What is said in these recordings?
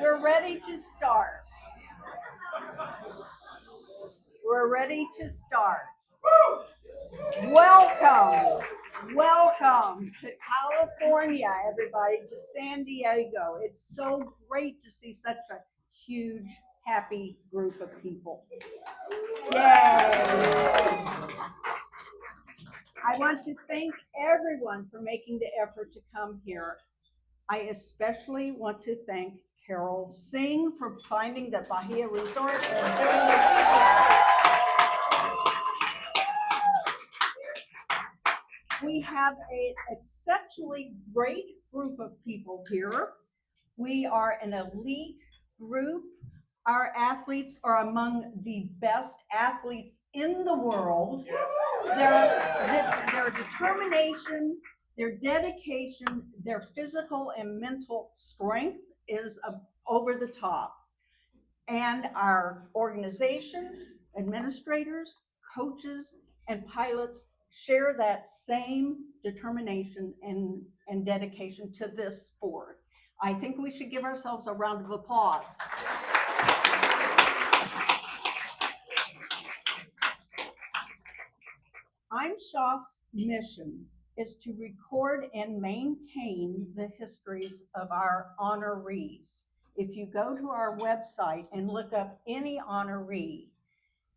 We're ready to start. We're ready to start. Welcome to California, everybody, to San Diego. It's so great to see such a huge, happy group of people. Yay! I want to thank everyone for making the effort to come here. I especially want to thank Carol Singh for finding the Bahia Resort and doing the We have an exceptionally great group of people here. We are an elite group. Our athletes are among the best athletes in the world. Yes. Their determination, their dedication, their physical and mental strength is over the top. And our organizations, administrators, coaches, and pilots share that same determination and dedication to this sport. I think we should give ourselves a round of applause. IMSHOF's mission is to record and maintain the histories of our honorees. If you go to our website and look up any honoree,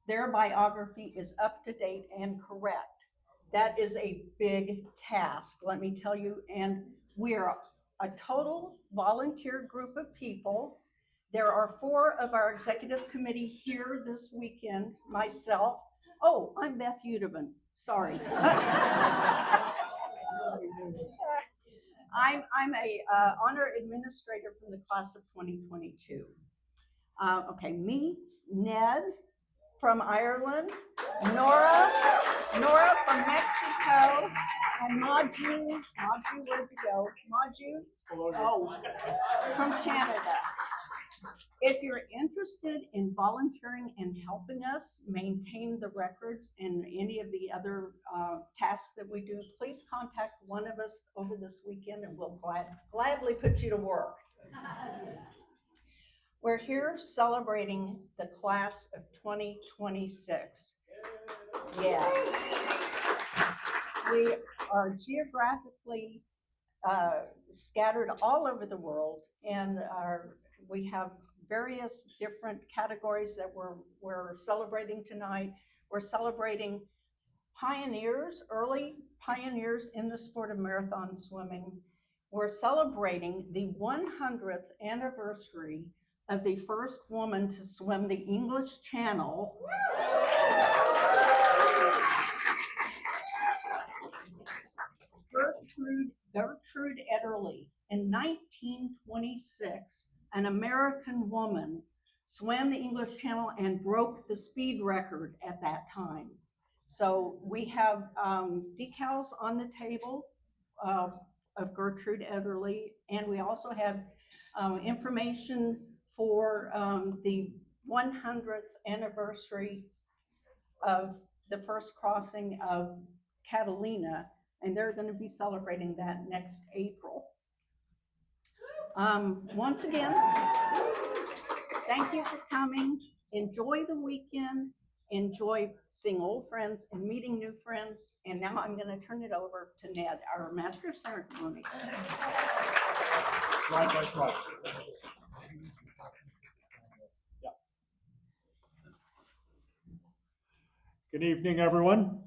their biography is up to date and correct. That is a big task, let me tell you, and we're a total volunteer group of people. There are 4 of our executive committee here this weekend, myself. Oh, I'm Beth Yudman, sorry. I'm a honor administrator from the class of 2022. Okay, me, Ned from Ireland, Nora from Mexico, and Maju, where'd you go? Maju? Oh, from Canada. If you're interested in volunteering and helping us maintain the records and any of the other tasks that we do, please contact one of us over this weekend and we'll gladly put you to work. We're here celebrating the class of 2026. Yes. We are geographically scattered all over the world, and we have various different categories that we're celebrating tonight. We're celebrating pioneers, early pioneers in the sport of marathon swimming. We're celebrating the 100th anniversary of the first woman to swim the English Channel. Gertrude Ederle. In 1926, an American woman swam the English Channel and broke the speed record at that time. So we have decals on the table of Gertrude Ederle, and we also have information for the 100th anniversary of the first crossing of Catalina, and they're going to be celebrating that next April. Once again, thank you for coming. Enjoy the weekend. Enjoy seeing old friends and meeting new friends. And now I'm going to turn it over to Ned, our master of ceremonies. Slide by slide. Yeah. Good evening, everyone.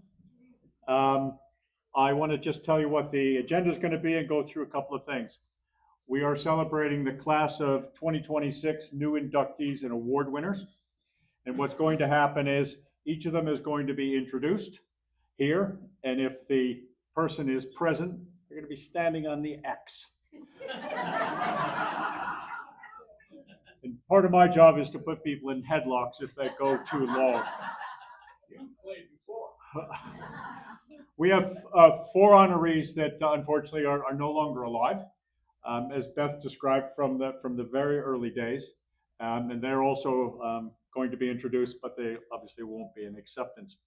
I want to just tell you what the agenda is going to be and go through a couple of things. We are celebrating the class of 2026 new inductees and award winners. And what's going to happen is each of them is going to be introduced here. And if the person is present, they're going to be standing on the X. And part of my job is to put people in headlocks if they go too long. You've played before. We have 4 honorees that unfortunately are no longer alive, as Beth described from the very early days. And they're also going to be introduced, but they obviously won't be an acceptance.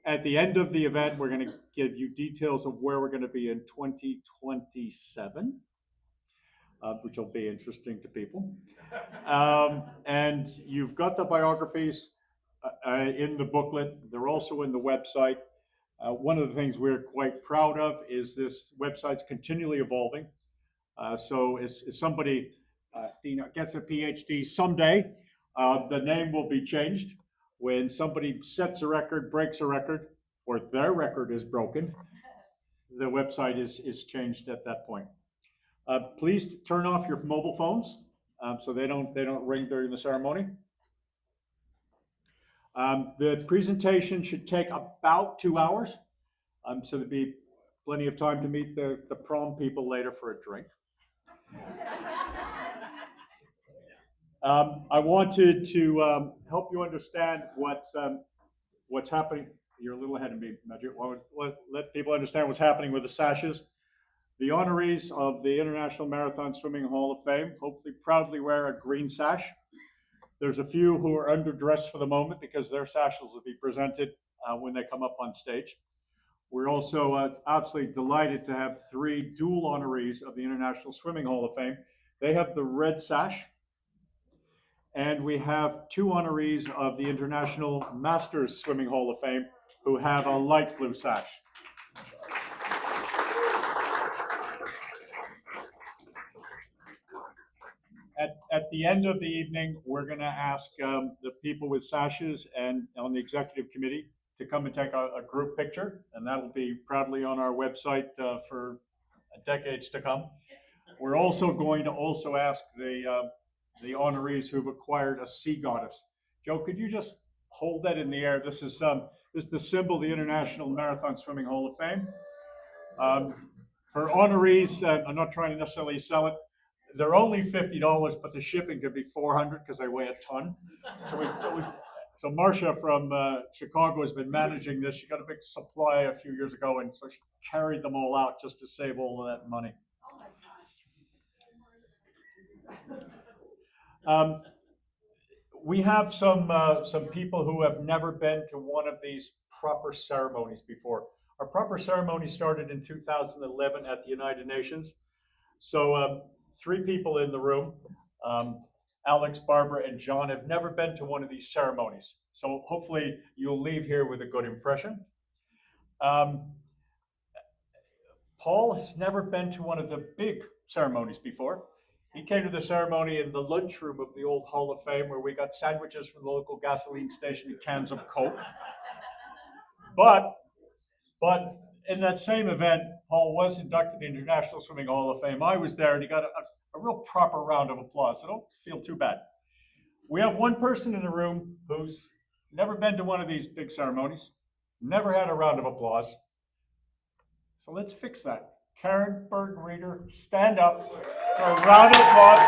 At the end of the event, we're going to give you details of where we're going to be in 2027. which will be interesting to people. And you've got the biographies in the booklet. They're also in the website. One of the things we're quite proud of is this website's continually evolving. So as somebody gets a PhD someday, the name will be changed. When somebody sets a record, breaks a record, or their record is broken, the website is changed at that point. Please turn off your mobile phones so they don't ring during the ceremony. The presentation should take about 2 hours, so there'll be plenty of time to meet the prom people later for a drink. I wanted to help you understand what's happening. You're a little ahead of me, Magic. Let people understand what's happening with the sashes. The honorees of the International Marathon Swimming Hall of Fame hopefully proudly wear a green sash. There's a few who are underdressed for the moment because their sashes will be presented when they come up on stage. We're also absolutely delighted to have 3 dual honorees of the International Swimming Hall of Fame. They have the red sash. And we have 2 honorees of the International Masters Swimming Hall of Fame who have a light blue sash. At the end of the evening, we're going to ask the people with sashes and on the executive committee to come and take a group picture, and that will be proudly on our website for decades to come. We're also going to ask the honorees who've acquired a sea goddess. Joe, could you just hold that in the air? This is the symbol of the International Marathon Swimming Hall of Fame. For honorees, I'm not trying to necessarily sell it. They're only $50, but the shipping could be $400 because they weigh a ton. So Marcia from Chicago has been managing this. She got a big supply a few years ago, and so she carried them all out just to save all of that money. We have some people who have never been to one of these proper ceremonies before. Our proper ceremony started in 2011 at the United Nations. So 3 people in the room, Alex, Bárbara, and John, have never been to one of these ceremonies. So hopefully you'll leave here with a good impression. Paul has never been to one of the big ceremonies before. He came to the ceremony in the lunchroom of the old Hall of Fame where we got sandwiches from the local gasoline station and cans of Coke. But in that same event, Paul was inducted into the International Swimming Hall of Fame. I was there, and he got a real proper round of applause, so don't feel too bad. We have one person in the room who's never been to one of these big ceremonies, never had a round of applause. So let's fix that. Karen Burton-Reeder, stand up for a round of applause.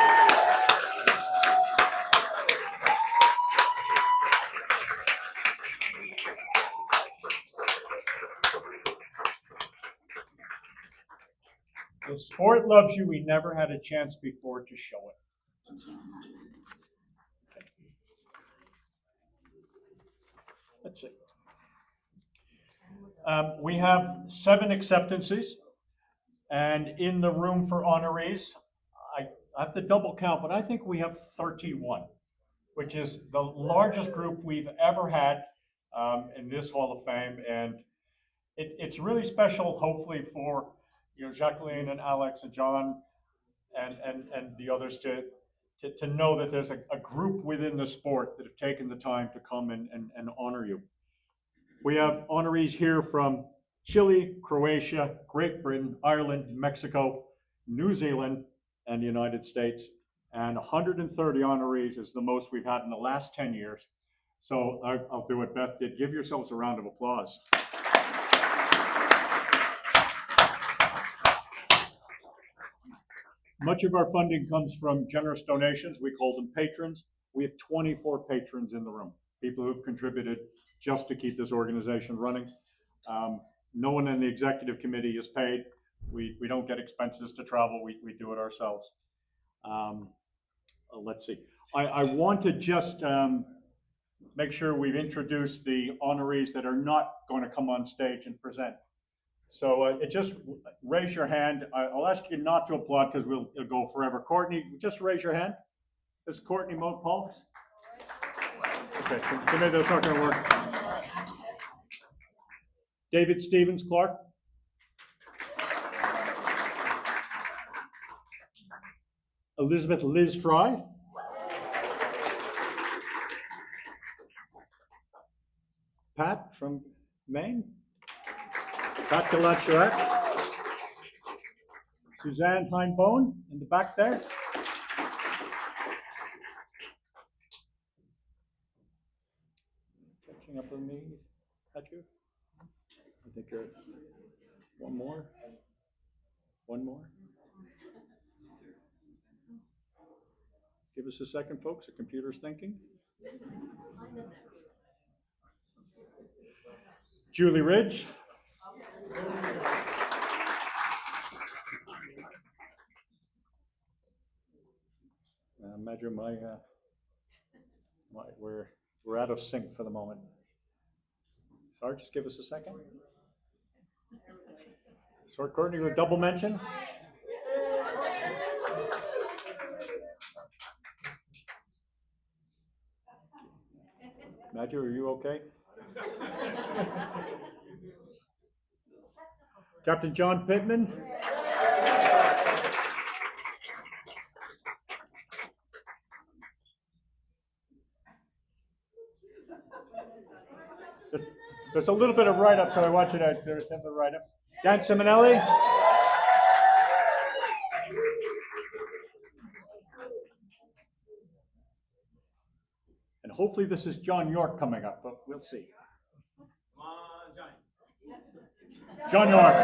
The sport loves you. We never had a chance before to show it. Let's see. We have 7 acceptances, and in the room for honorees, I have to double count, but I think we have 31, which is the largest group we've ever had in this Hall of Fame, and it's really special, hopefully, for Jacqueline and Alex and John and the others to know that there's a group within the sport that have taken the time to come and honor you. We have honorees here from Chile, Croatia, Great Britain, Ireland, Mexico, New Zealand, and the United States. And 130 honorees is the most we've had in the last 10 years. So I'll do what Beth did. Give yourselves a round of applause. Much of our funding comes from generous donations. We call them patrons. We have 24 patrons in the room, people who've contributed just to keep this organization running. No one in the executive committee is paid. We don't get expenses to travel. We do it ourselves. Let's see. I want to just make sure we've introduced the honorees that are not going to come on stage and present. So just raise your hand. I'll ask you not to applaud because it'll go forever. Courtney, just raise your hand. Does Courtney Moat Paulks? Okay, so maybe that's not going to work. David Stevens Clark. Elizabeth Liz Fry. Pat from Maine. Pat Galacherac. Suzanne Heinbone in the back there. Catching up with me, at you. I think one more. One more. Give us a second, folks. The computer's thinking. Julie Ridge. Imagine we're out of sync for the moment. Sorry, just give us a second. Sorry, Courtney, with a double mention. Matthew, are you okay? Captain John Pittman. There's a little bit of write-up, so I want you to have the write-up. Dan Simonelli. And hopefully this is John York coming up, but we'll see. Come on, Johnny. John York.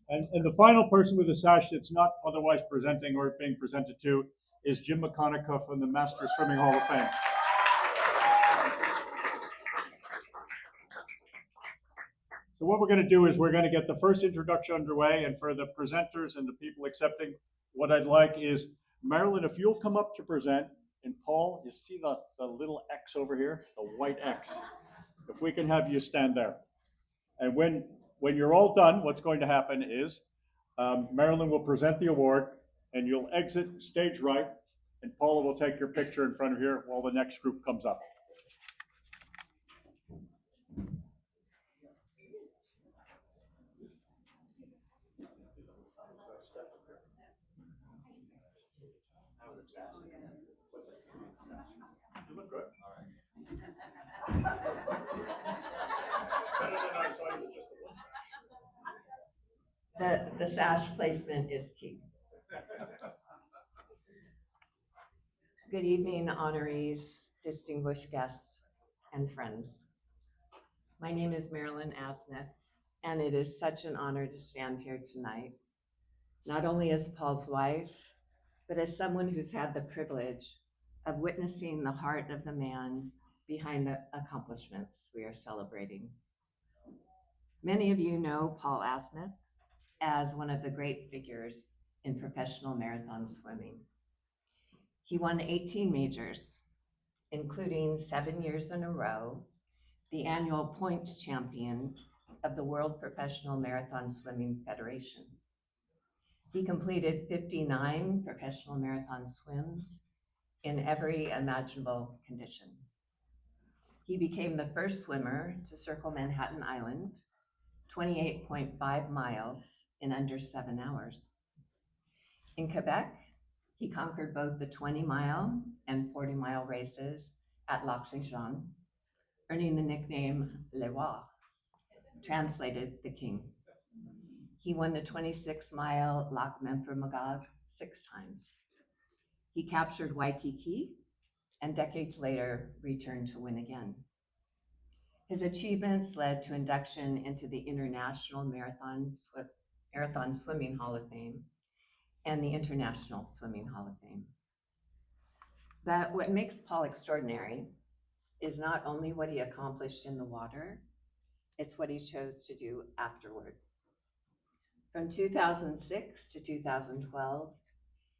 And the final person with a sash that's not otherwise presenting or being presented to is Jim McConaughey from the Masters Swimming Hall of Fame. So what we're going to do is we're going to get the first introduction underway, and for the presenters and the people accepting, what I'd like is, Marilyn, if you'll come up to present, and Paul, you see the little X over here, the white X. If we can have you stand there. And when you're all done, what's going to happen is Marilyn will present the award, and you'll exit stage right, and Paula will take your picture in front of here while the next group comes up. You look good. All right. Better than I saw you with just the one. The sash placement is key. Good evening, honorees, distinguished guests, and friends. My name is Marilyn Asmuth, and it is such an honor to stand here tonight, not only as Paul's wife, but as someone who's had the privilege of witnessing the heart of the man behind the accomplishments we are celebrating. Many of you know Paul Asmuth as one of the great figures in professional marathon swimming. He won 18 majors, including 7 years in a row, the annual points champion of the World Professional Marathon Swimming Federation. He completed 59 professional marathon swims in every imaginable condition. He became the first swimmer to circle Manhattan Island, 28.5 miles in under 7 hours. In Quebec, he conquered both the 20-mile and 40-mile races at Lac Saint-Jean, earning the nickname Le Roi, translated the king. He won the 26-mile Lac Memphremagog 6 times. He captured Waikiki and decades later returned to win again. His achievements led to induction into the International Marathon Swimming Hall of Fame and the International Swimming Hall of Fame. But what makes Paul extraordinary is not only what he accomplished in the water, it's what he chose to do afterward. From 2006 to 2012,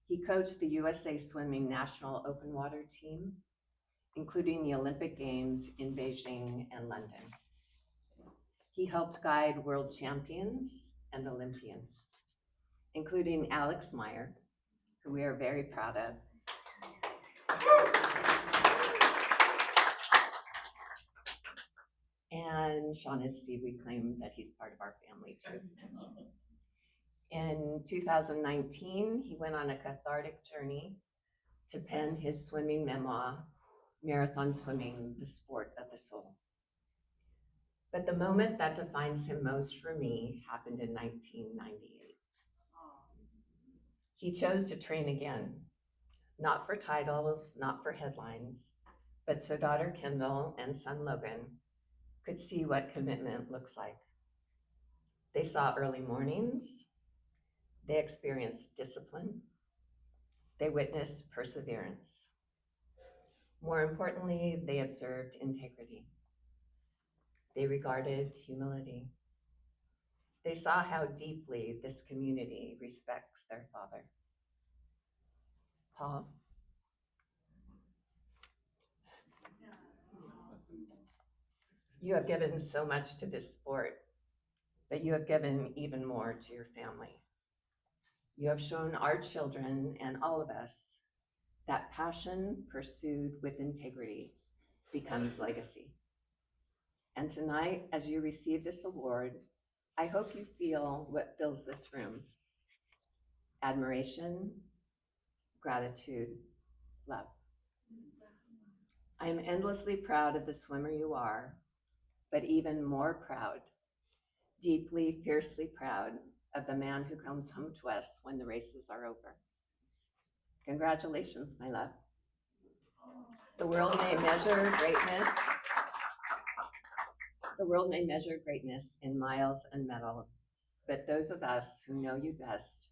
he coached the USA Swimming National Open Water team, including the Olympic Games in Beijing and London. He helped guide world champions and Olympians, including Alex Meyer, who we are very proud of. And Sean and Steve, we claim that he's part of our family too. In 2019, he went on a cathartic journey to pen his swimming memoir, Marathon Swimming, the Sport of the Soul. But the moment that defines him most for me happened in 1998. He chose to train again, not for titles, not for headlines, but so daughter Kendall and son Logan could see what commitment looks like. They saw early mornings, they experienced discipline, they witnessed perseverance. More importantly, they observed integrity. They regarded humility. They saw how deeply this community respects their father. Paul. You have given so much to this sport, but you have given even more to your family. You have shown our children and all of us that passion pursued with integrity becomes legacy. And tonight, as you receive this award, I hope you feel what fills this room: admiration, gratitude, love. I am endlessly proud of the swimmer you are, but even more proud, deeply, fiercely proud of the man who comes home to us when the races are over. Congratulations, my love. The world may measure greatness. The world may measure greatness in miles and medals, but those of us who know you best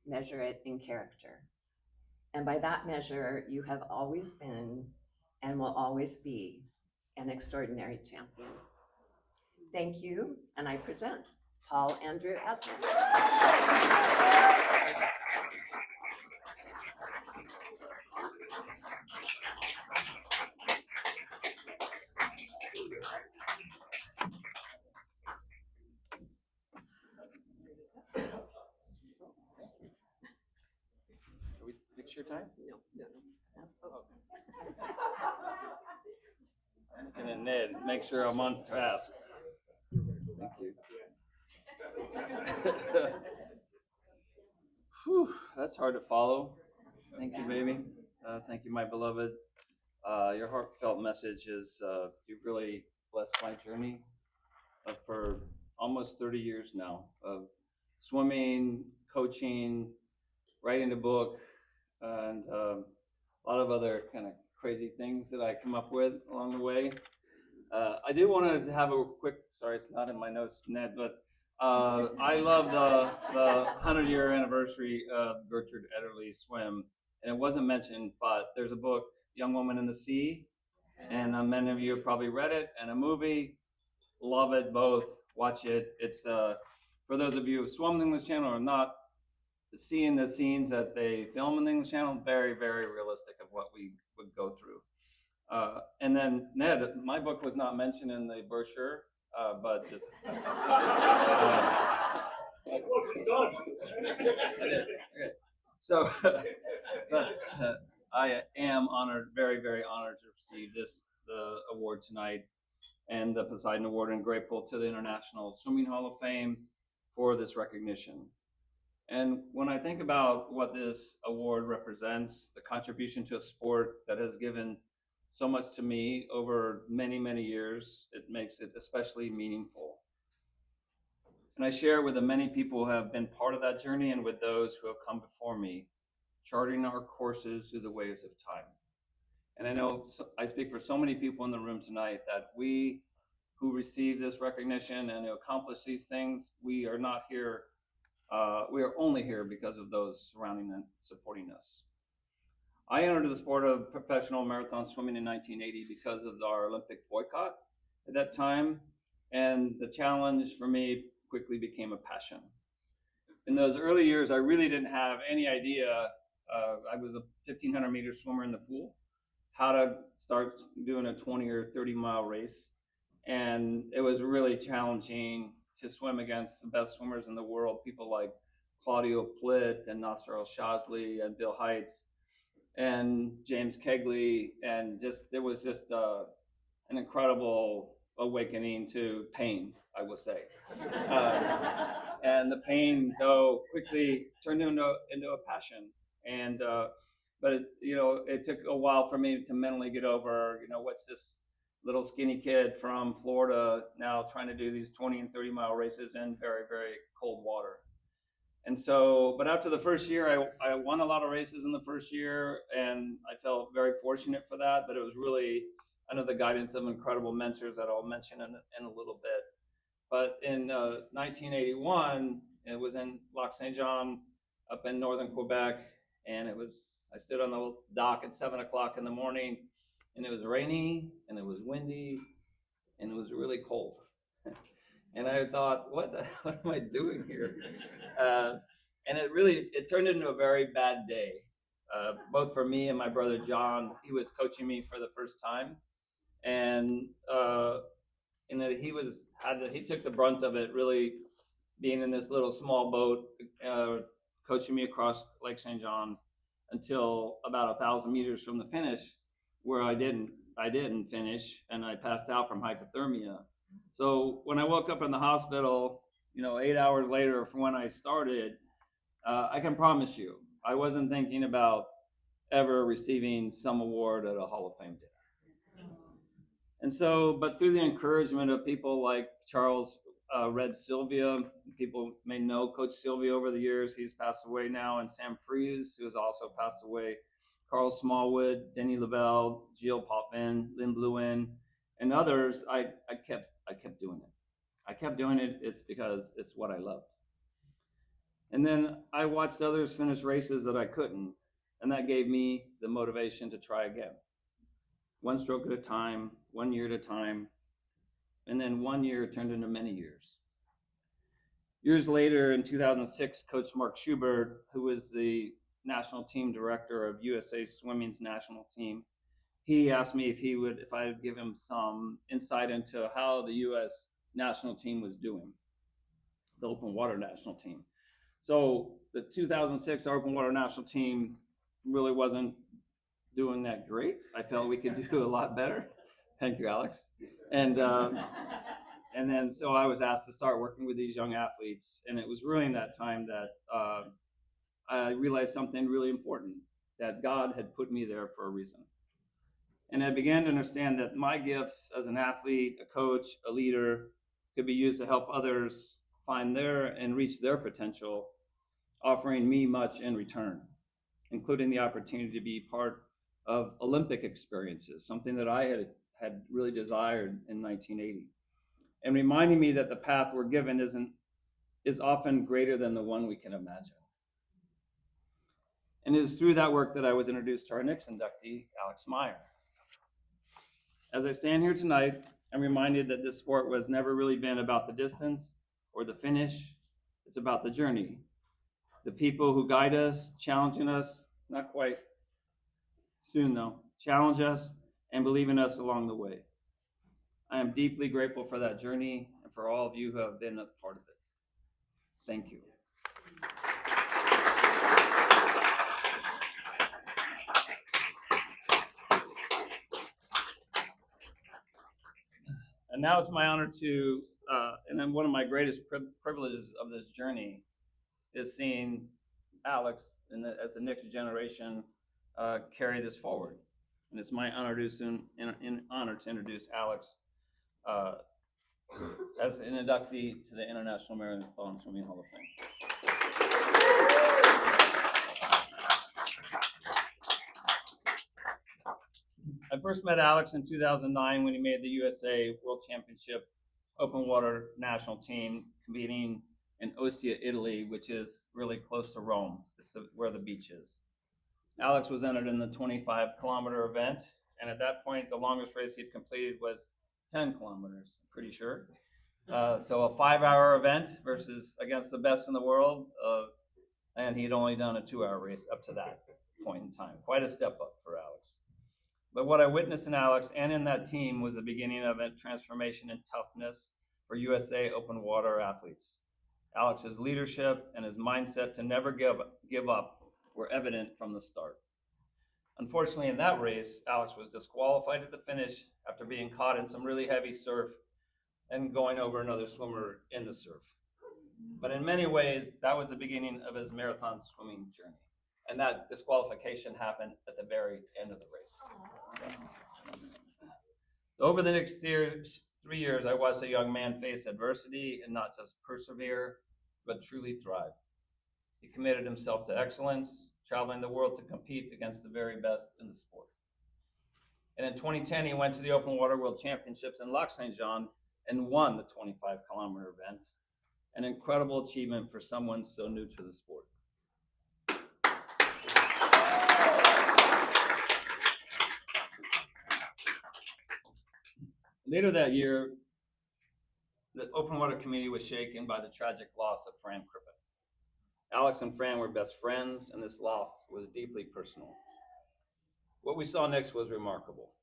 measure it in character. And by that measure, you have always been and will always be an extraordinary champion. Thank you, and I present Paul Andrew Asmuth. Are we fix your time? No. And then Ned, make sure I'm on task. Thank you. Whew, that's hard to follow. Thank you, baby. Thank you, my beloved. Your heartfelt message is, you've really blessed my journey for almost 30 years now of swimming, coaching, writing a book, and a lot of other kind of crazy things that I come up with along the way. I do want to have a quick, sorry, it's not in my notes, Ned, but I love the 100-year anniversary of Gertrude Ederle's swim, and it wasn't mentioned, but there's a book, Young Woman in the Sea, and many of you have probably read it, and a movie. Love it both. Watch it. It's for those of you who swum the English Channel or not, seeing the scenes that they film in the English Channel, very, very realistic of what we would go through. And then Ned, my book was not mentioned in the brochure, but just It wasn't done. Okay. So, but I am honored, very, very honored to receive the award tonight, and the Poseidon Award, and grateful to the International Swimming Hall of Fame for this recognition. And when I think about what this award represents, the contribution to a sport that has given so much to me over many, many years, it makes it especially meaningful. And I share with the many people who have been part of that journey and with those who have come before me, charting our courses through the waves of time. And I know I speak for so many people in the room tonight that we who receive this recognition and accomplish these things, we are not here, we are only here because of those surrounding and supporting us. I entered the sport of professional marathon swimming in 1980 because of our Olympic boycott at that time, and the challenge for me quickly became a passion. In those early years, I really didn't have any idea. I was a 1,500 meter swimmer in the pool, how to start doing a 20 or 30 mile race. And it was really challenging to swim against the best swimmers in the world, people like Claudio Plitt and Nasser El-Shazli and Bill Heitz and James Kegley. And it was just an incredible awakening to pain, I will say. And the pain, though, quickly turned into a passion. And but it took a while for me to mentally get over, what's this little skinny kid from Florida now trying to do these 20 and 30-mile races in very, very cold water. And so, but after the first year, I won a lot of races in the first year, and I felt very fortunate for that. But it was really under the guidance of incredible mentors that I'll mention in a little bit. But in 1981, it was in Lac Saint-Jean up in northern Quebec, and I stood on the dock at 7 o'clock in the morning, and it was rainy, and it was windy, and it was really cold. And I thought, what am I doing here? And it turned into a very bad day, both for me and my brother John. He was coaching me for the first time, and he took the brunt of it, really being in this little small boat, coaching me across Lake Saint John until about 1,000 meters from the finish, where I didn't finish, and I passed out from hypothermia. So when I woke up in the hospital, 8 hours later from when I started, I can promise you, I wasn't thinking about ever receiving some award at a Hall of Fame dinner. And so, but through the encouragement of people like Charles Red Sylvia, people may know Coach Sylvia over the years, he's passed away now, and Sam Fries, who has also passed away, Carl Smallwood, Denny Lavelle, Jill Potvin, Lynn Bluin, and others, I kept doing it. I kept doing it. It's because it's what I loved. And then I watched others finish races that I couldn't, and that gave me the motivation to try again. One stroke at a time, 1 year at a time, and then 1 year turned into many years. Years later, in 2006, Coach Mark Schubert, who was the national team director of USA Swimming's national team, he asked me if I would give him some insight into how the U.S. national team was doing, the open water national team. So the 2006 open water national team really wasn't doing that great. I felt we could do a lot better. Thank you, Alex. And then so I was asked to start working with these young athletes, and it was really in that time that I realized something really important, that God had put me there for a reason. And I began to understand that my gifts as an athlete, a coach, a leader, could be used to help others find and reach their potential, offering me much in return, including the opportunity to be part of Olympic experiences, something that I had really desired in 1980, and reminding me that the path we're given is often greater than the one we can imagine. And it is through that work that I was introduced to our next inductee, Alex Meyer. As I stand here tonight, I'm reminded that this sport was never really been about the distance or the finish. It's about the journey. The people who guide us, challenging us, not quite soon though, challenge us and believe in us along the way. I am deeply grateful for that journey and for all of you who have been a part of it. Thank you. And now it's my honor to, and then one of my greatest privileges of this journey is seeing Alex as the next generation carry this forward. And it's my honor to introduce Alex as an inductee to the International Marathon Swimming Hall of Fame. I first met Alex in 2009 when he made the USA World Championship open water national team, competing in Ostia, Italy, which is really close to Rome. This is where the beach is. Alex was entered in the 25-kilometer event, and at that point, the longest race he'd completed was 10 kilometers, I'm pretty sure. So a 5-hour event versus against the best in the world, and he'd only done a 2-hour race up to that point in time. Quite a step up for Alex. But what I witnessed in Alex and in that team was the beginning of a transformation in toughness for USA open water athletes. Alex's leadership and his mindset to never give up were evident from the start. Unfortunately, in that race, Alex was disqualified at the finish after being caught in some really heavy surf and going over another swimmer in the surf. But in many ways, that was the beginning of his marathon swimming journey. And that disqualification happened at the very end of the race. Over the next 3 years, I watched a young man face adversity and not just persevere, but truly thrive. He committed himself to excellence, traveling the world to compete against the very best in the sport. And in 2010, he went to the Open Water World Championships in Lac Saint-Jean and won the 25-kilometer event, an incredible achievement for someone so new to the sport. Later that year, the Open Water community was shaken by the tragic loss of Fran Krippen. Alex and Fran were best friends, and this loss was deeply personal. What we saw next was remarkable.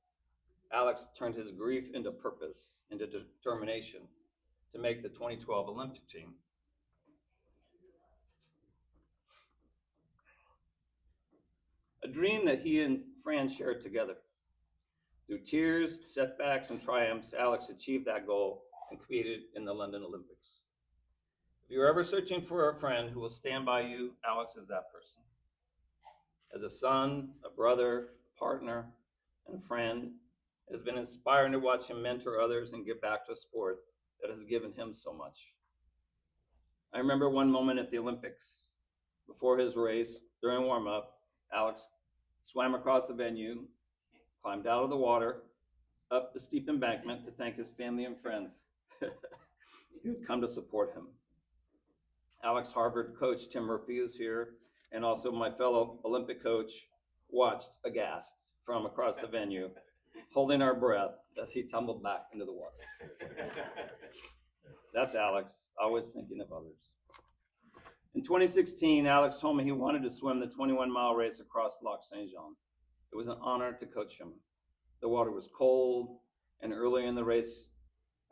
Alex turned his grief into purpose, into determination to make the 2012 Olympic team. A dream that he and Fran shared together. Through tears, setbacks, and triumphs, Alex achieved that goal and competed in the London Olympics. If you're ever searching for a friend who will stand by you, Alex is that person. As a son, a brother, a partner, and a friend, it has been inspiring to watch him mentor others and give back to a sport that has given him so much. I remember one moment at the Olympics. Before his race, during warm-up, Alex swam across the venue, climbed out of the water, up the steep embankment to thank his family and friends who had come to support him. Alex Harvard coach Tim Murphy is here, and also my fellow Olympic coach watched aghast from across the venue, holding our breath as he tumbled back into the water. That's Alex, always thinking of others. In 2016, Alex told me he wanted to swim the 21-mile race across Lac Saint-Jean. It was an honor to coach him. The water was cold, and early in the race,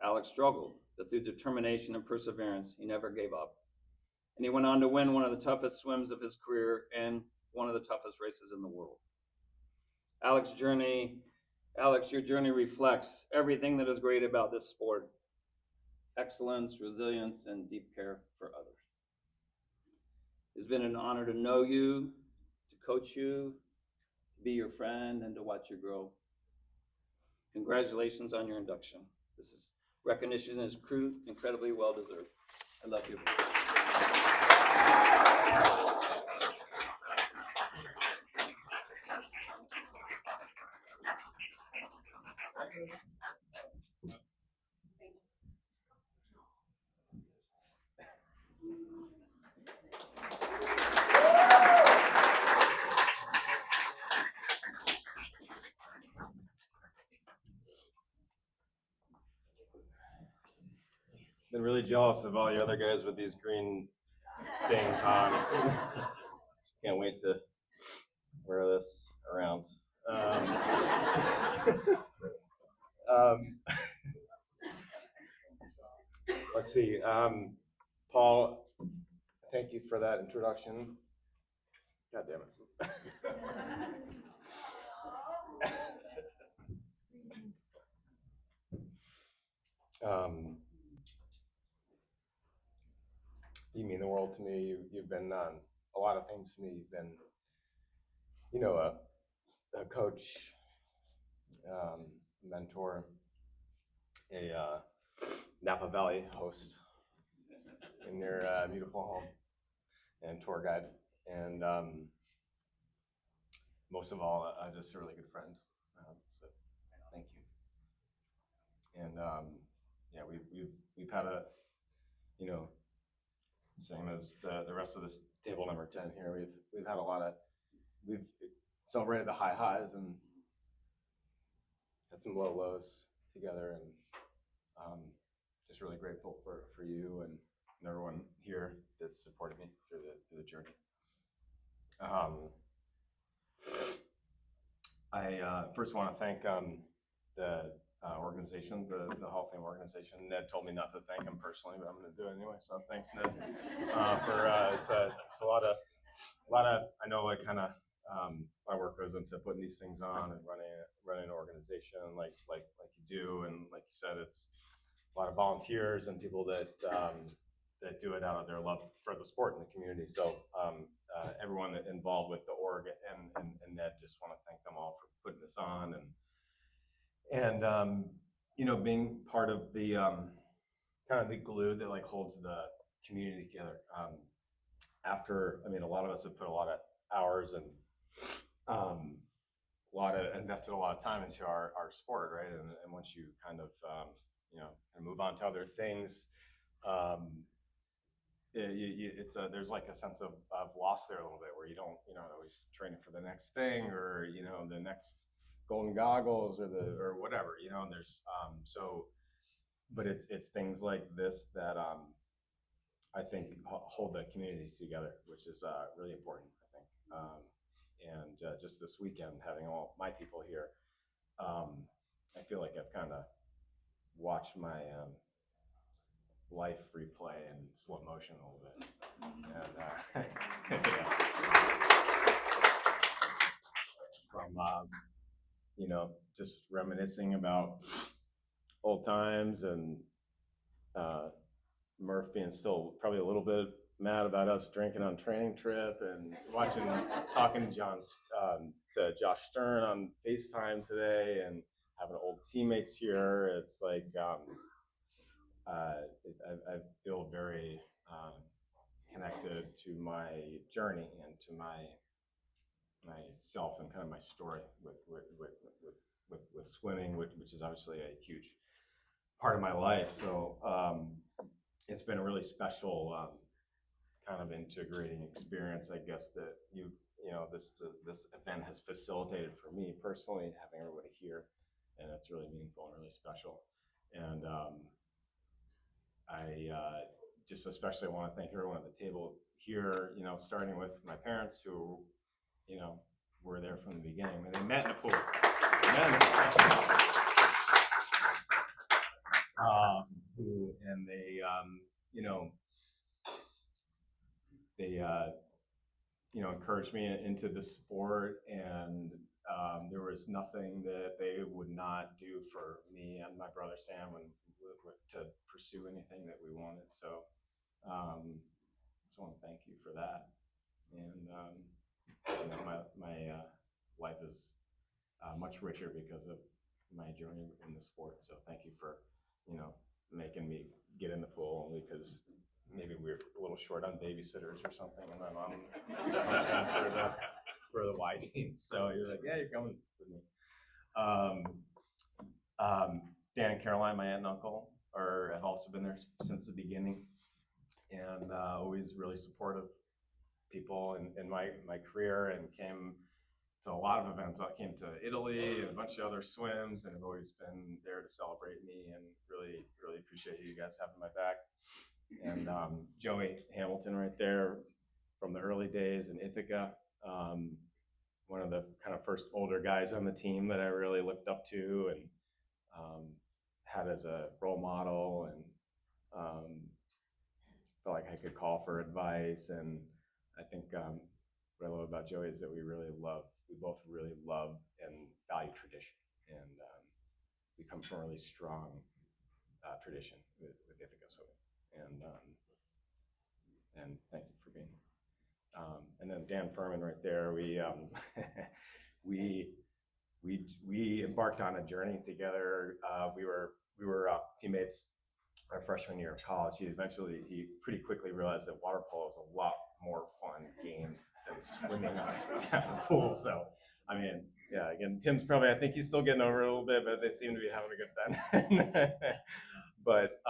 Alex struggled, but through determination and perseverance, he never gave up. And he went on to win one of the toughest swims of his career and one of the toughest races in the world. Alex, your journey reflects everything that is great about this sport: excellence, resilience, and deep care for others. It's been an honor to know you, to coach you, to be your friend, and to watch you grow. Congratulations on your induction. This recognition is incredibly well deserved. I love you. Been really jealous of all you other guys with these green things on. Can't wait to wear this around. Let's see. Paul, thank you for that introduction. God damn it. You mean the world to me. You've been a lot of things to me. You've been, a coach, mentor, a Napa Valley host in your beautiful home, and tour guide, and most of all, just a really good friend. So thank you. And yeah, we've had a, same as the rest of this table number 10 here. We've had we've celebrated the high highs and had some low lows together, and just really grateful for you and everyone here that's supported me through the journey. I first want to thank the organization, the Hall of Fame organization. Ned told me not to thank him personally, but I'm going to do it anyway. So thanks, Ned. It's a lot of I know like kind of my work goes into putting these things on and running an organization like you do, and like you said, it's a lot of volunteers and people that do it out of their love for the sport and the community. So everyone that involved with the org and Ned, just want to thank them all for putting this on and you know, being part of the kind of the glue that like holds the community together. After, I mean, a lot of us have put a lot of hours and invested a lot of time into our sport, right? And once you kind of you know, and move on to other things, there's like a sense of loss there a little bit, where you don't, you know, always training for the next thing, or you know, the next golden goggles or whatever, you know. And there's but it's things like this that I think hold the community together, which is really important, I think. And just this weekend, having all my people here, I feel like I've kind of watched my life replay in slow motion a little bit. And from you know, just reminiscing about old times, and Murph being still probably a little bit mad about us drinking on training trip, and talking to Josh Stern on FaceTime today, and having old teammates here. It's like I feel very connected to my journey and to myself and kind of my story with swimming, which is obviously a huge part of my life. So it's been a really special kind of integrating experience, I guess, that you know, this event has facilitated for me personally, having everybody here, and it's really meaningful and really special. And I just especially want to thank everyone at the table here, you know, starting with my parents, who, you know, were there from the beginning. I mean, they met in the pool. And they, you know, they, you know, encouraged me into the sport, and there was nothing that they would not do for me and my brother Sam to pursue anything that we wanted. So just want to thank you for that. And you know, my life is much richer because of my journey in the sport. So thank you for, you know, making me get in the pool, only because maybe we're a little short on babysitters or something, and my mom was coaching for the Y team. So you're like, yeah, you're coming with me. Dan and Caroline, my aunt and uncle, have also been there since the beginning, and always really supportive people in my career, and came to a lot of events. I came to Italy and a bunch of other swims, and have always been there to celebrate me, and really, really appreciate you guys having my back. And Joey Hamilton right there from the early days in Ithaca, one of the kind of first older guys on the team that I really looked up to, and had as a role model, and felt like I could call for advice. And I think what I love about Joey is that we both really love and value tradition, and we come from a really strong tradition with Ithaca swimming, and thank you for being here. And then Dan Furman right there, we embarked on a journey together. We were teammates our freshman year of college. He pretty quickly realized that water polo is a lot more fun game than swimming on the pool. So, I mean, yeah, again, Tim's probably, I think he's still getting over it a little bit, but they seem to be having a good time. But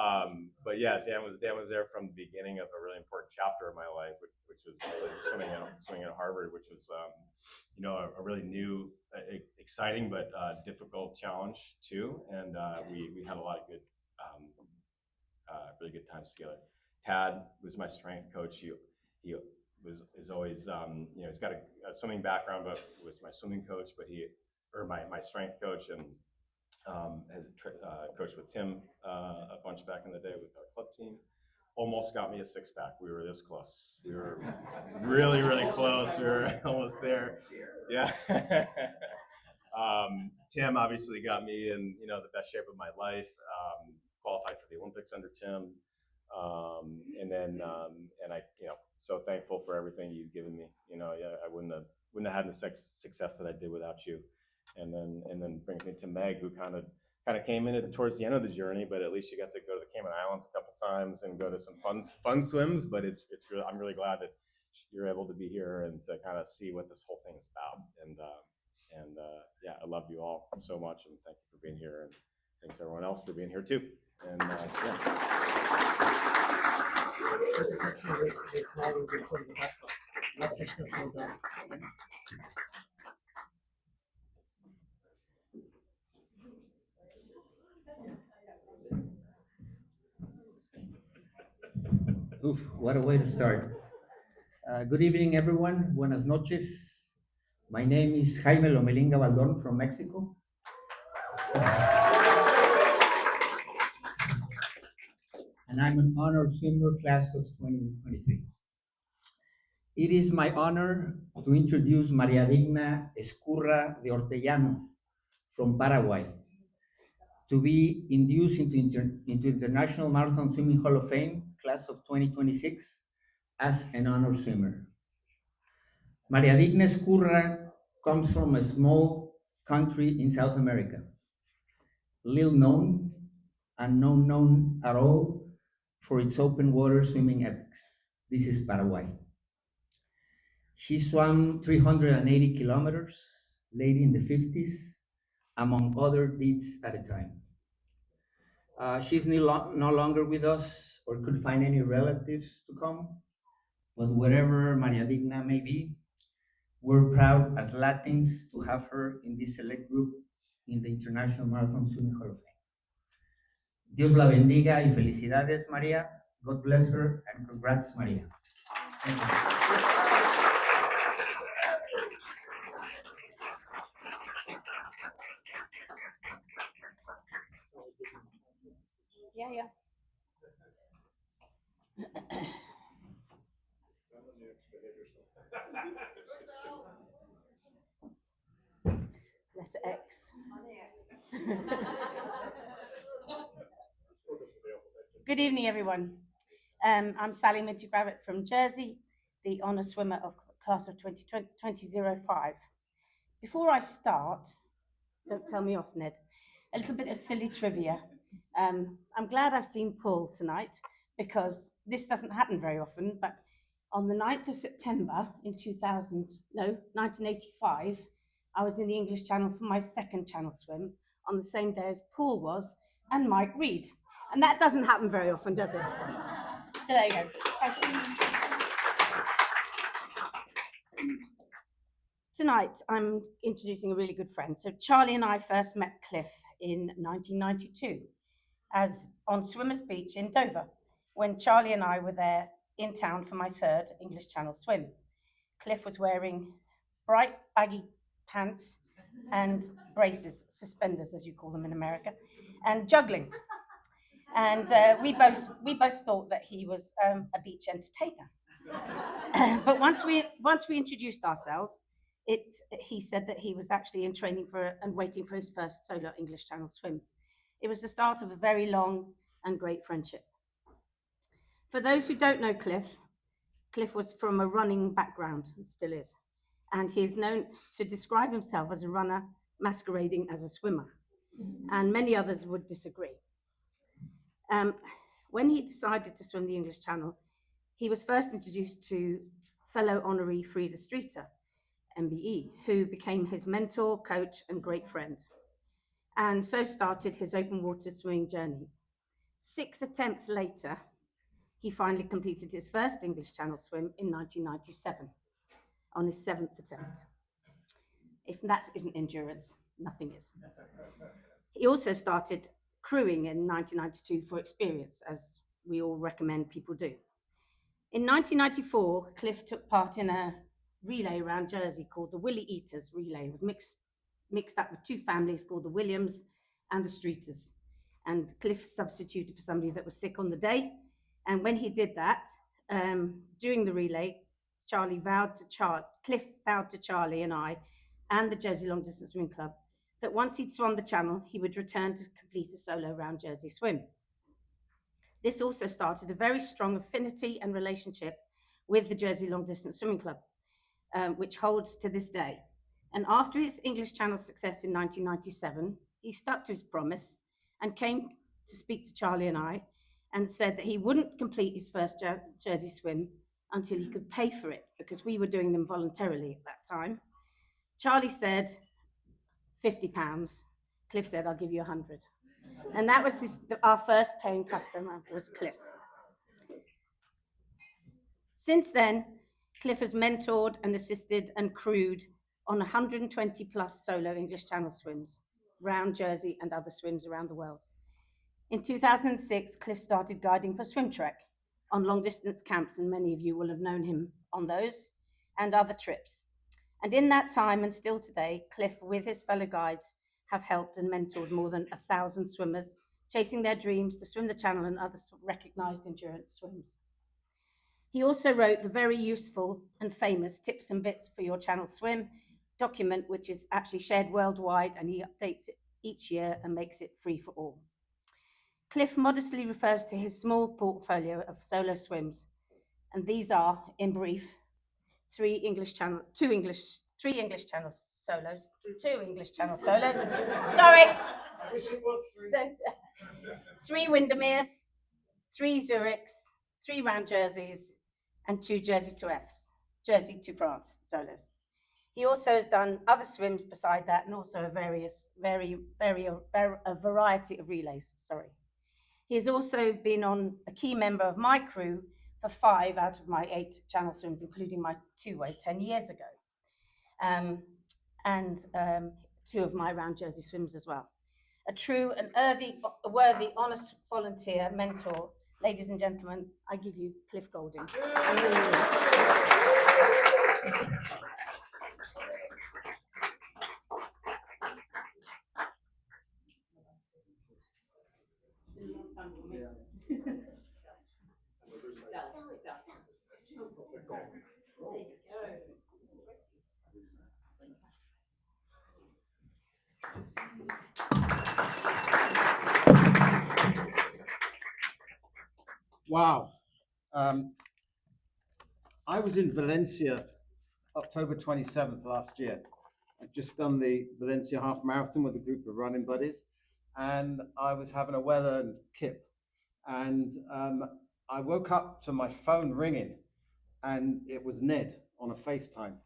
yeah, Dan was there from the beginning of a really important chapter of my life, which was swimming at Harvard, which was you know, a really new, exciting but difficult challenge too. And we had a lot of good, really good times together. Tad was my strength coach. He is always, you know, he's got a swimming background, but was my swimming coach. But he or my strength coach, and has coached with Tim a bunch back in the day with our club team. Almost got me a six-pack. We were this close. We were really, really close. We were almost there. Yeah. Tim obviously got me in, the best shape of my life. Qualified for the Olympics under Tim. And I, so thankful for everything you've given me. I wouldn't have had the success that I did without you. And then brings me to Meg, who kind of came in towards the end of the journey, but at least you got to go to the Cayman Islands a couple times and go to some fun swims. But it's really, I'm really glad that you're able to be here and to kind of see what this whole thing is about. And yeah, I love you all so much, and thank you for being here, and thanks everyone else for being here too. And Oof, what a way to start. Good evening, everyone. Buenas noches. My name is Jaime Lomelinga Baldon from Mexico. And I'm an honor swimmer class of 2023. It is my honor to introduce Maria Digna Escurra de Ortellano from Paraguay to be induced into International Marathon Swimming Hall of Fame class of 2026 as an honor swimmer. Maria Digna Escurra comes from a small country in South America, little known and not known at all for its open water swimming epics. This is Paraguay. She swam 380 kilometers late in the 50s, among other deeds at a time. She's no longer with us or could find any relatives to come, but wherever Maria Digna may be, we're proud as Latins to have her in this select group in the International Marathon Swimming Hall of Fame. Dios la bendiga y felicidades, María. God bless her and congrats, María. Thank you. Yeah. Letter X. Good evening, everyone. I'm Sally Minty-Gravitt from Jersey, the honour swimmer of class of 2005. Before I start, don't tell me off, Ned, a little bit of silly trivia. I'm glad I've seen Paul tonight because this doesn't happen very often, but on the 9th of September in 1985, I was in the English Channel for my second Channel swim on the same day as Paul was and Mike Reed. And that doesn't happen very often, does it? So there you go. Thank you. Tonight, I'm introducing a really good friend. So Charlie and I first met Cliff in 1992 as on Swimmers Beach in Dover, when Charlie and I were there in town for my third English Channel swim. Cliff was wearing bright baggy pants and braces, suspenders as you call them in America, and juggling. And we both thought that he was a beach entertainer. But once we introduced ourselves, he said that he was actually in training for and waiting for his first solo English Channel swim. It was the start of a very long and great friendship. For those who don't know Cliff was from a running background, and still is, and he is known to describe himself as a runner masquerading as a swimmer, and many others would disagree. When he decided to swim the English Channel, he was first introduced to fellow honoree Frida Streeter, MBE, who became his mentor, coach, and great friend. And so started his open water swimming journey. 6 attempts later, he finally completed his first English Channel swim in 1997, on his 7th attempt. If that isn't endurance, nothing is. He also started crewing in 1992 for experience, as we all recommend people do. In 1994, Cliff took part in a relay around Jersey called the Willie Eaters Relay. It was mixed up with two families called the Williams and the Streeters. And Cliff substituted for somebody that was sick on the day. And when he did that, during the relay, Cliff vowed to Charlie and I and the Jersey Long Distance Swimming Club that once he'd swum the channel, he would return to complete a solo round Jersey swim. This also started a very strong affinity and relationship with the Jersey Long Distance Swimming Club, which holds to this day. And after his English Channel success in 1997, he stuck to his promise and came to speak to Charlie and I and said that he wouldn't complete his first Jersey swim until he could pay for it, because we were doing them voluntarily at that time. Charlie said, £50. Cliff said, I'll give you 100. And that was our first paying customer was Cliff. Since then, Cliff has mentored and assisted and crewed on 120 plus solo English Channel swims, round Jersey and other swims around the world. In 2006, Cliff started guiding for Swim Trek on long distance camps, and many of you will have known him on those and other trips. And in that time, and still today, Cliff, with his fellow guides, have helped and mentored more than 1,000 swimmers, chasing their dreams to swim the channel and other recognized endurance swims. He also wrote the very useful and famous Tips and Bits for Your Channel Swim document, which is actually shared worldwide, and he updates it each year and makes it free for all. Cliff modestly refers to his small portfolio of solo swims, and these are, in brief, three English Channel solos. Sorry. So, 3 Windermere's, 3 Zurichs, 3 round Jerseys, and 2 Jersey to France solos. He also has done other swims beside that, and also a variety of relays. He has also been a key member of my crew for 5 out of my 8 channel swims, including my 2-way 10 years ago, and 2 of my round Jersey swims as well. A true and worthy, honest volunteer, mentor. Ladies and gentlemen, I give you Cliff Golding. Wow. I was in Valencia October 27th last year. I'd just done the Valencia half marathon with a group of running buddies, and I was having a well-earned kip. And I woke up to my phone ringing, and it was Ned on a FaceTime.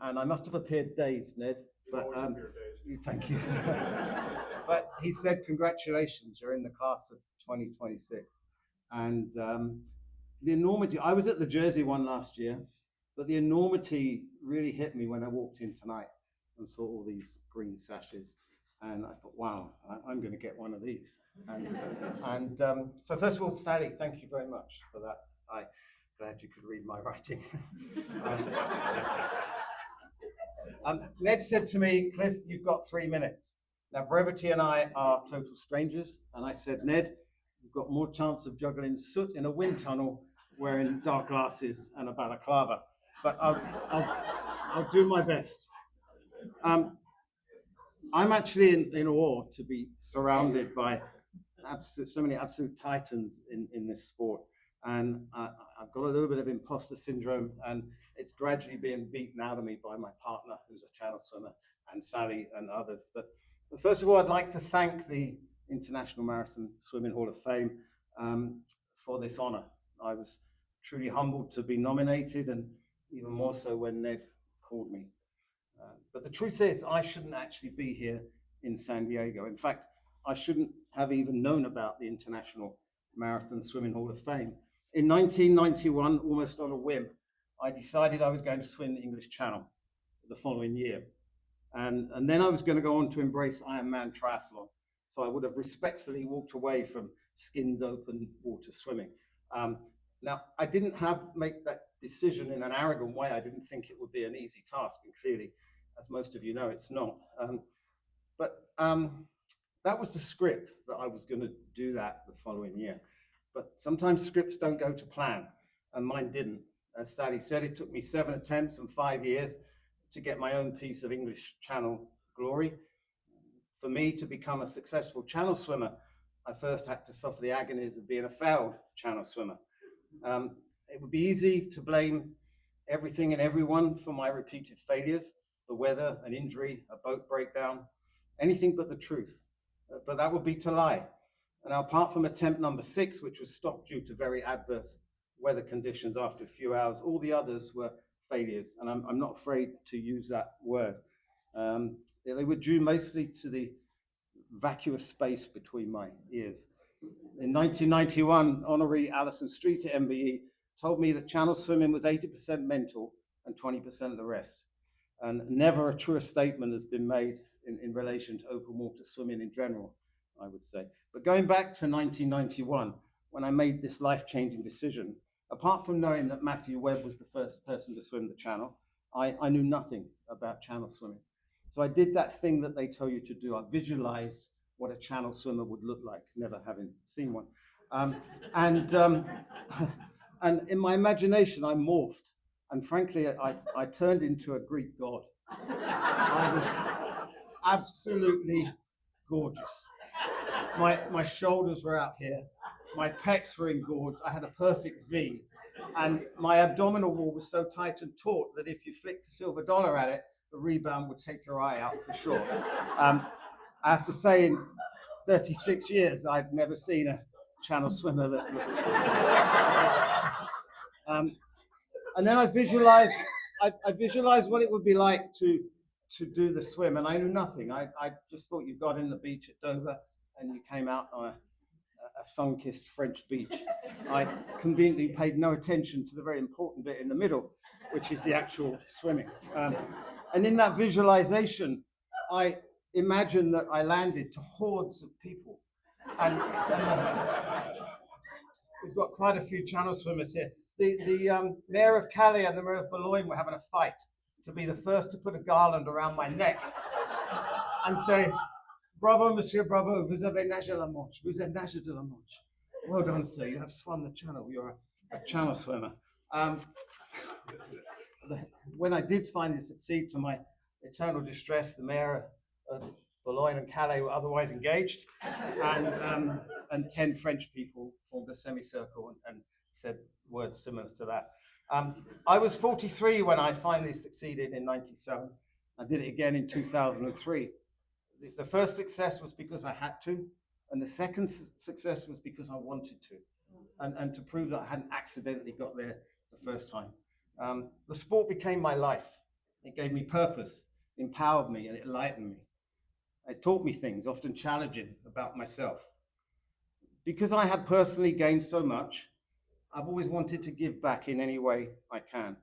And I must have appeared dazed, Ned. But thank you. But he said, congratulations, you're in the class of 2026. And the enormity, I was at the Jersey one last year, but the enormity really hit me when I walked in tonight and saw all these green sashes. And I thought, wow, I'm going to get one of these. And so first of all, Sally, thank you very much for that. I'm glad you could read my writing. Ned said to me, Cliff, you've got 3 minutes. Now, brevity and I are total strangers. And I said, Ned, you've got more chance of juggling soot in a wind tunnel wearing dark glasses and a balaclava. But I'll do my best. I'm actually in awe to be surrounded by so many absolute titans in this sport. And I've got a little bit of imposter syndrome, and it's gradually being beaten out of me by my partner, who's a channel swimmer, and Sally and others. But first of all, I'd like to thank the International Marathon Swimming Hall of Fame for this honor. I was truly humbled to be nominated, and even more so when Ned called me. But the truth is, I shouldn't actually be here in San Diego. In fact, I shouldn't have even known about the International Marathon Swimming Hall of Fame. In 1991, almost on a whim, I decided I was going to swim the English Channel the following year. And then I was going to go on to embrace Ironman triathlon. So I would have respectfully walked away from skins open water swimming. Now, I didn't make that decision in an arrogant way. I didn't think it would be an easy task, and clearly, as most of you know, it's not. But that was the script that I was going to do that the following year. But sometimes scripts don't go to plan, and mine didn't. As Sally said, it took me 7 attempts and 5 years to get my own piece of English Channel glory. For me to become a successful Channel swimmer, I first had to suffer the agonies of being a failed Channel swimmer. It would be easy to blame everything and everyone for my repeated failures, the weather, an injury, a boat breakdown, anything but the truth. But that would be to lie. And apart from attempt number 6, which was stopped due to very adverse weather conditions after a few hours, all the others were failures. And I'm not afraid to use that word. They were due mostly to the vacuous space between my ears. In 1991, Honoree Alison Street at MBE told me that Channel swimming was 80% mental and 20% of the rest. And never a truer statement has been made in relation to open water swimming in general, I would say. But going back to 1991, when I made this life-changing decision, apart from knowing that Matthew Webb was the first person to swim the Channel, I knew nothing about Channel swimming. So I did that thing that they tell you to do. I visualized what a Channel swimmer would look like, never having seen one. And in my imagination, I morphed. And frankly, I turned into a Greek god. I was absolutely gorgeous. My shoulders were out here. My pecs were engorged. I had a perfect V. And my abdominal wall was so tight and taut that if you flicked a silver dollar at it, the rebound would take your eye out for sure. I have to say, in 36 years, I've never seen a Channel swimmer that looks. And then I visualized what it would be like to do the swim, and I knew nothing. I just thought you got in the beach at Dover and you came out on a sun-kissed French beach. I conveniently paid no attention to the very important bit in the middle, which is the actual swimming. And in that visualization, I imagined that I landed to hordes of people. And we've got quite a few Channel swimmers here. The Mayor of Calais and the Mayor of Boulogne were having a fight to be the first to put a garland around my neck and say, "Bravo, monsieur, bravo, vous avez nagé la Manche, vous avez nagé de la Manche. Well done, sir, you have swum the Channel, you're a Channel swimmer." When I did finally succeed, to my eternal distress, the Mayor of Boulogne and Calais were otherwise engaged, and 10 French people formed a semicircle and said words similar to that. I was 43 when I finally succeeded in 97. I did it again in 2003. The first success was because I had to, and the second success was because I wanted to, and to prove that I hadn't accidentally got there the first time. The sport became my life. It gave me purpose, empowered me, and it enlightened me. It taught me things, often challenging, about myself. Because I had personally gained so much, I've always wanted to give back in any way I can.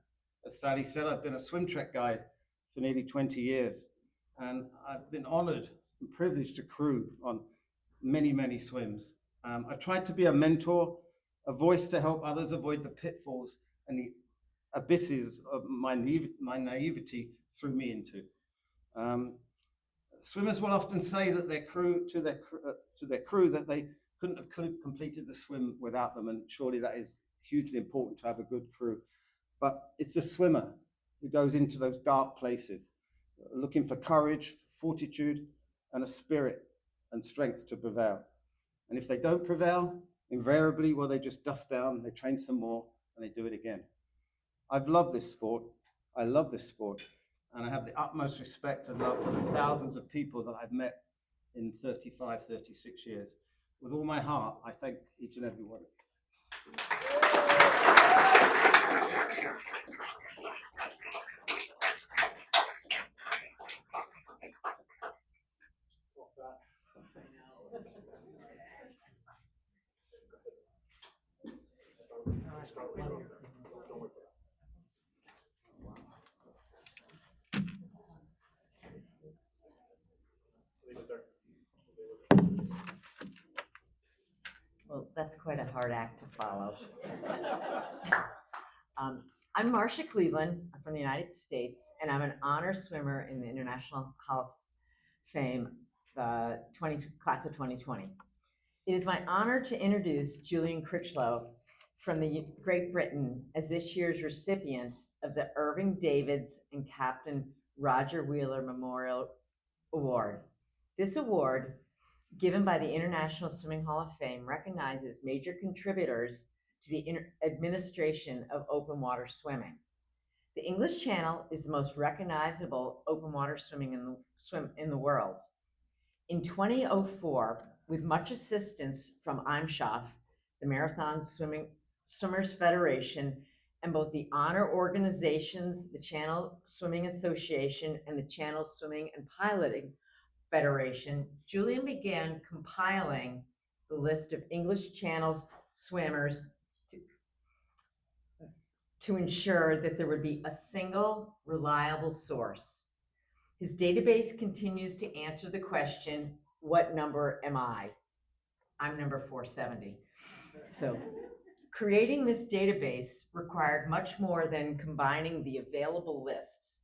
As Sally said, I've been a swim trek guide for nearly 20 years, and I've been honored and privileged to crew on many, many swims. I've tried to be a mentor, a voice to help others avoid the pitfalls and the abysses of my naivety threw me into. Swimmers will often say that their crew that they couldn't have completed the swim without them, and surely that is hugely important to have a good crew. But it's the swimmer who goes into those dark places, looking for courage, fortitude, and a spirit and strength to prevail. And if they don't prevail, invariably, well, they just dust down, they train some more, and they do it again. I've loved this sport. I love this sport. And I have the utmost respect and love for the thousands of people that I've met in 35, 36 years. With all my heart, I thank each and every one. Well, that's quite a hard act to follow. I'm Marcia Cleveland. I'm from the United States, and I'm an honor swimmer in the International Hall of Fame the class of 2020. It is my honor to introduce Julian Critchlow from the Great Britain as this year's recipient of the Irving Davids and Captain Roger Wheeler Memorial Award. This award, given by the International Swimming Hall of Fame, recognizes major contributors to the administration of open water swimming. The English Channel is the most recognizable open water swimming in the world. In 2004, with much assistance from IMSHOF, the Marathon Swimmers Federation, and both the honor organizations, the Channel Swimming Association and the Channel Swimming and Piloting Federation, Julian began compiling the list of English Channel swimmers to ensure that there would be a single reliable source. His database continues to answer the question, what number am I? I'm number 470. So creating this database required much more than combining the available lists.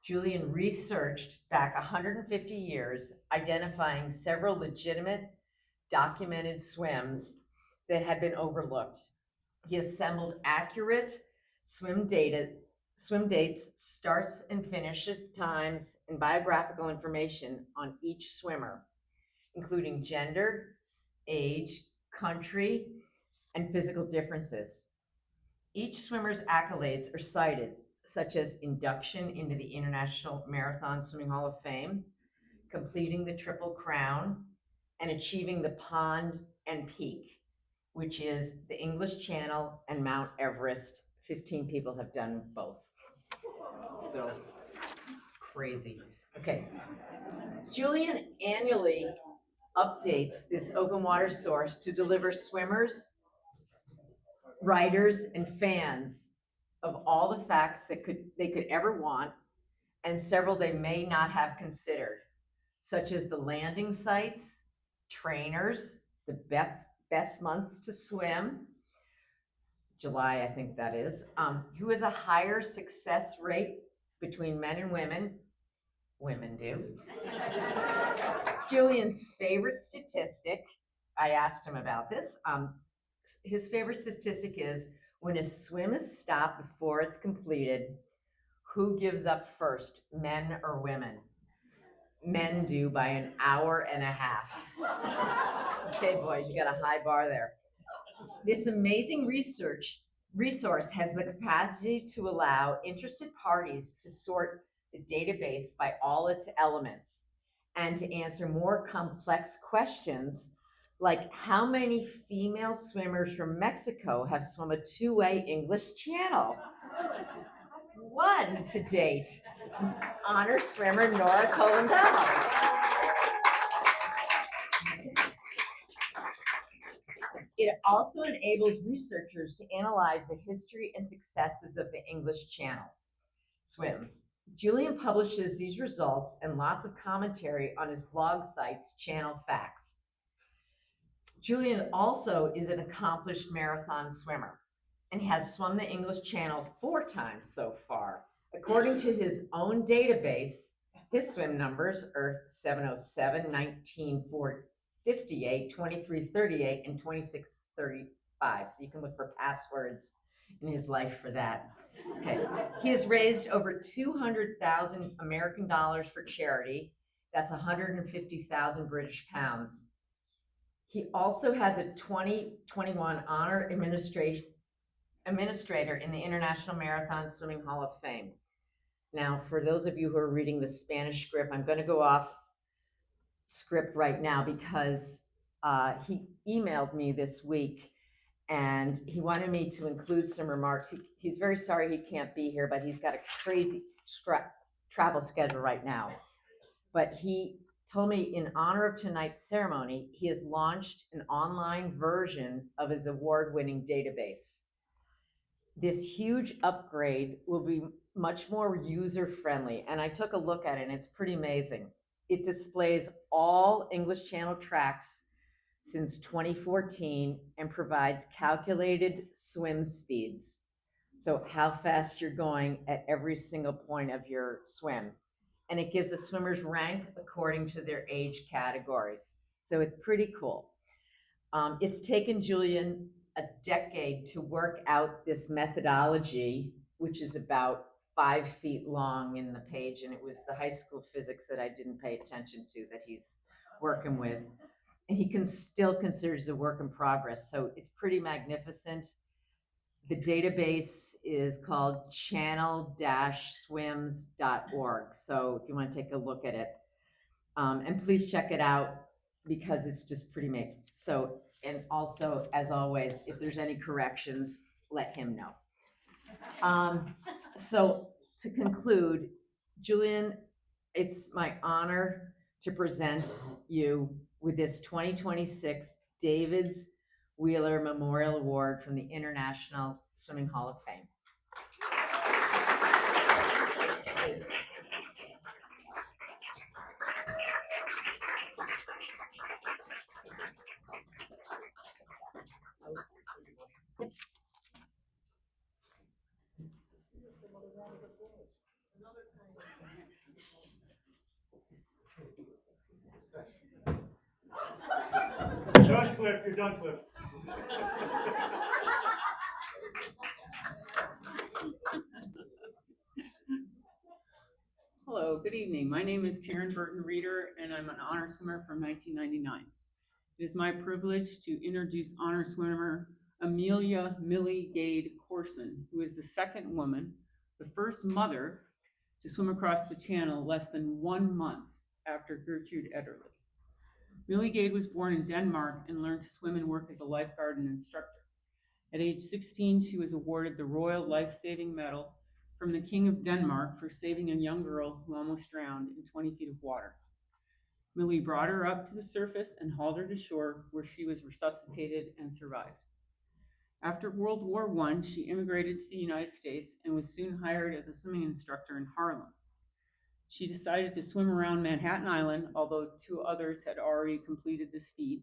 Julian researched back 150 years, identifying several legitimate documented swims that had been overlooked. He assembled accurate swim dates, starts and finish times, and biographical information on each swimmer, including gender, age, country, and physical differences. Each swimmer's accolades are cited, such as induction into the International Marathon Swimming Hall of Fame, completing the Triple Crown, and achieving the Pond and Peak, which is the English Channel and Mount Everest. 15 people have done both. So crazy. Okay. Julian annually updates this open water source to deliver swimmers, writers, and fans of all the facts that they could ever want, and several they may not have considered, such as the landing sites, trainers, the best months to swim, July, I think that is, who has a higher success rate between men and women. Women do. Julian's favorite statistic, I asked him about this. His favorite statistic is when a swim is stopped before it's completed, who gives up first, men or women? Men do by an hour and a half. Okay, boys, you got a high bar there. This amazing resource has the capacity to allow interested parties to sort the database by all its elements and to answer more complex questions like how many female swimmers from Mexico have swum a two-way English Channel? One to date, honor swimmer Nora Tolentino. It also enables researchers to analyze the history and successes of the English Channel swims. Julian publishes these results and lots of commentary on his blog sites, Channel Facts. Julian also is an accomplished marathon swimmer and has swum the English Channel 4 times so far. According to his own database, his swim numbers are 7:07, 19:58, 23:38, and 26:35. So you can look for passwords in his life for that. Okay. He has raised over 200,000 American dollars for charity. That's 150,000 British pounds. He also has a 2021 honor administrator in the International Marathon Swimming Hall of Fame. Now, for those of you who are reading the Spanish script, I'm going to go off script right now because he emailed me this week and he wanted me to include some remarks. He's very sorry he can't be here, but he's got a crazy travel schedule right now. But he told me in honor of tonight's ceremony, he has launched an online version of his award-winning database. This huge upgrade will be much more user-friendly, and I took a look at it, and it's pretty amazing. It displays all English Channel tracks since 2014 and provides calculated swim speeds. So how fast you're going at every single point of your swim. and it gives a swimmer's rank according to their age categories. So it's pretty cool. It's taken Julian a decade to work out this methodology, which is about 5 feet long in the page, and it was the high school physics that I didn't pay attention to that he's working with. And he still considers a work in progress, so it's pretty magnificent. The database is called channel-swims.org, so if you want to take a look at it. And please check it out because it's just pretty amazing. So, and also, as always, if there's any corrections, let him know. So to conclude, Julian, it's my honor to present you with this 2026 David's Wheeler Memorial Award from the International Swimming Hall of Fame. You're done, Cliff. You're done, Cliff. Hello, good evening. My name is Karen Burton Reeder, and I'm an honor swimmer from 1999. It is my privilege to introduce honor swimmer Amelia Millie Gade Corson, who is the second woman, the first mother to swim across the channel less than 1 month after Gertrude Ederle. Millie Gade was born in Denmark and learned to swim and work as a lifeguard and instructor. At age 16, she was awarded the Royal Life-Saving Medal from the King of Denmark for saving a young girl who almost drowned in 20 feet of water. Millie brought her up to the surface and hauled her to shore, where she was resuscitated and survived. After World War I, she immigrated to the United States and was soon hired as a swimming instructor in Harlem. She decided to swim around Manhattan Island, although 2 others had already completed this feat,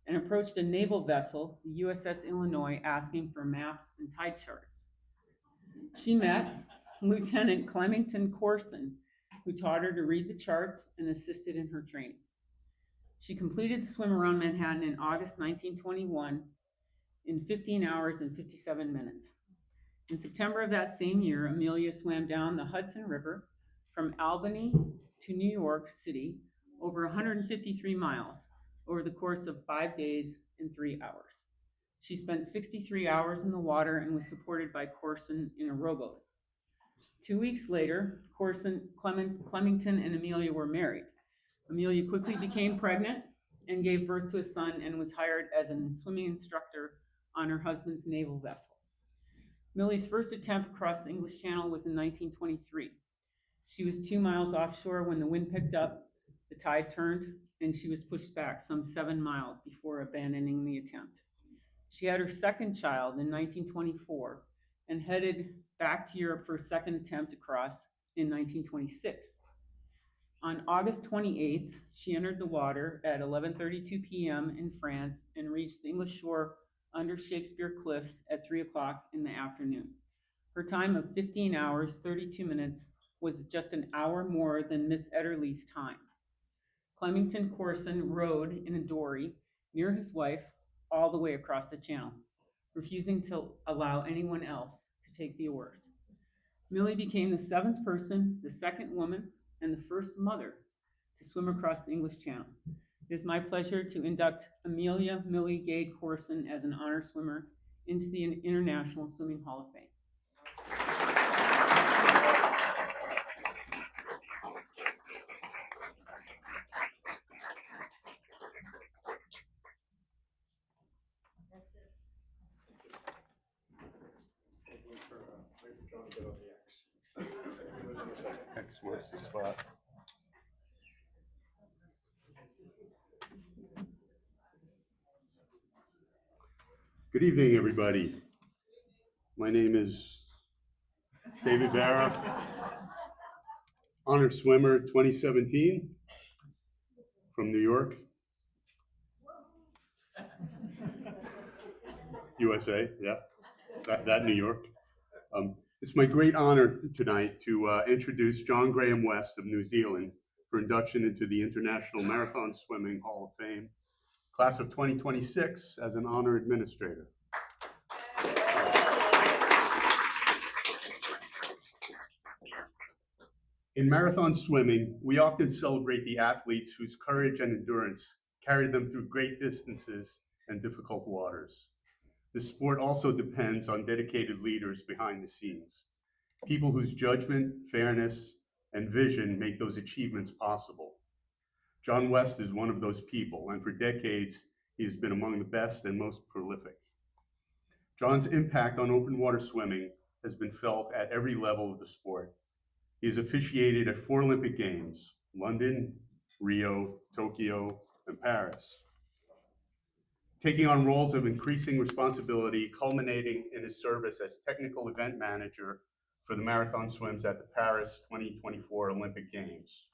and approached a naval vessel, the USS Illinois, asking for maps and tide charts. She met Lieutenant Clemington Corson, who taught her to read the charts and assisted in her training. She completed the swim around Manhattan in August 1921 in 15 hours and 57 minutes. In September of that same year, Amelia swam down the Hudson River from Albany to New York City over 153 miles over the course of 5 days and 3 hours. She spent 63 hours in the water and was supported by Corson in a rowboat. 2 weeks later, Clemington and Amelia were married. Amelia quickly became pregnant and gave birth to a son and was hired as a swimming instructor on her husband's naval vessel. Millie's first attempt across the English Channel was in 1923. She was 2 miles offshore when the wind picked up, the tide turned, and she was pushed back some 7 miles before abandoning the attempt. She had her second child in 1924 and headed back to Europe for a second attempt to cross in 1926. On August 28th, she entered the water at 11:32 p.m. in France and reached the English shore under Shakespeare Cliffs at 3 o'clock in the afternoon. Her time of 15 hours, 32 minutes was just an hour more than Miss Ederle's time. Clemington Corson rowed in a dory near his wife all the way across the channel, refusing to allow anyone else to take the oars. Millie became the 7th person, the second woman, and the first mother to swim across the English Channel. It is my pleasure to induct Amelia Millie Gade Corson as an honor swimmer into the International Swimming Hall of Fame. X marks the spot. Good evening, everybody. My name is David Bárbara, honor swimmer 2017 from New York, USA. Yeah, that New York. It's my great honor tonight to introduce John Graham West of New Zealand for induction into the International Marathon Swimming Hall of Fame, class of 2026, as an honor administrator. In marathon swimming, we often celebrate the athletes whose courage and endurance carried them through great distances and difficult waters. This sport also depends on dedicated leaders behind the scenes, people whose judgment, fairness, and vision make those achievements possible. John West is one of those people, and for decades, he has been among the best and most prolific. John's impact on open water swimming has been felt at every level of the sport. He has officiated at 4 Olympic Games: London, Rio, Tokyo, and Paris, taking on roles of increasing responsibility, culminating in his service as technical event manager for the marathon swims at the Paris 2024 Olympic Games.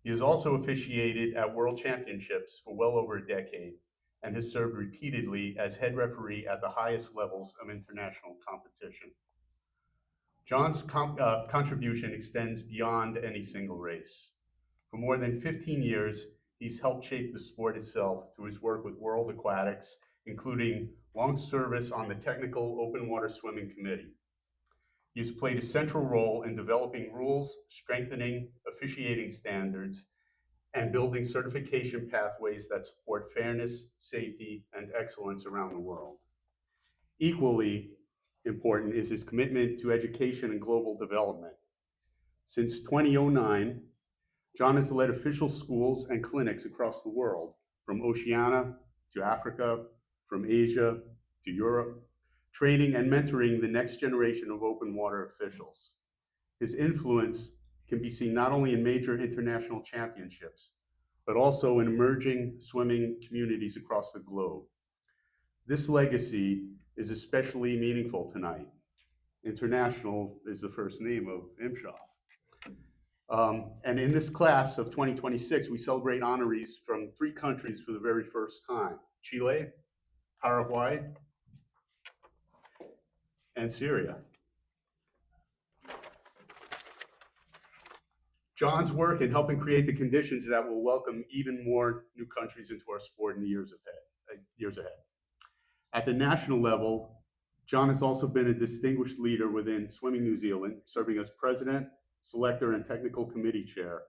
He has also officiated at World Championships for well over a decade and has served repeatedly as head referee at the highest levels of international competition. John's contribution extends beyond any single race. For more than 15 years, he's helped shape the sport itself through his work with World Aquatics, including long service on the Technical Open Water Swimming Committee. He has played a central role in developing rules, strengthening officiating standards, and building certification pathways that support fairness, safety, and excellence around the world. Equally important is his commitment to education and global development. Since 2009, John has led official schools and clinics across the world, from Oceania to Africa, from Asia to Europe, training and mentoring the next generation of open water officials. His influence can be seen not only in major international championships, but also in emerging swimming communities across the globe. This legacy is especially meaningful tonight. International is the first name of IMSHOF. And in this class of 2026, we celebrate honorees from 3 countries for the very first time: Chile, Paraguay, and Syria. John's work in helping create the conditions that will welcome even more new countries into our sport in the years ahead. At the national level, John has also been a distinguished leader within Swimming New Zealand, serving as president, selector, and technical committee chair,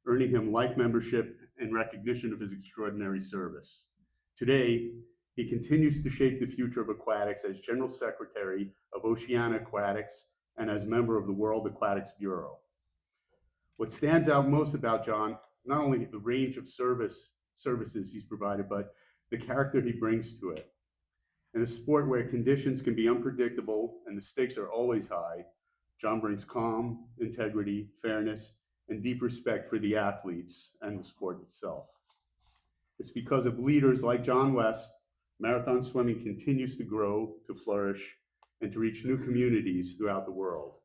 earning him life membership in recognition of his extraordinary service. Today, he continues to shape the future of aquatics as General Secretary of Oceania Aquatics and as member of the World Aquatics Bureau. What stands out most about John, not only the range of services he's provided, but the character he brings to it. In a sport where conditions can be unpredictable and the stakes are always high, John brings calm, integrity, fairness, and deep respect for the athletes and the sport itself. It's because of leaders like John West, marathon swimming continues to grow, to flourish, and to reach new communities throughout the world.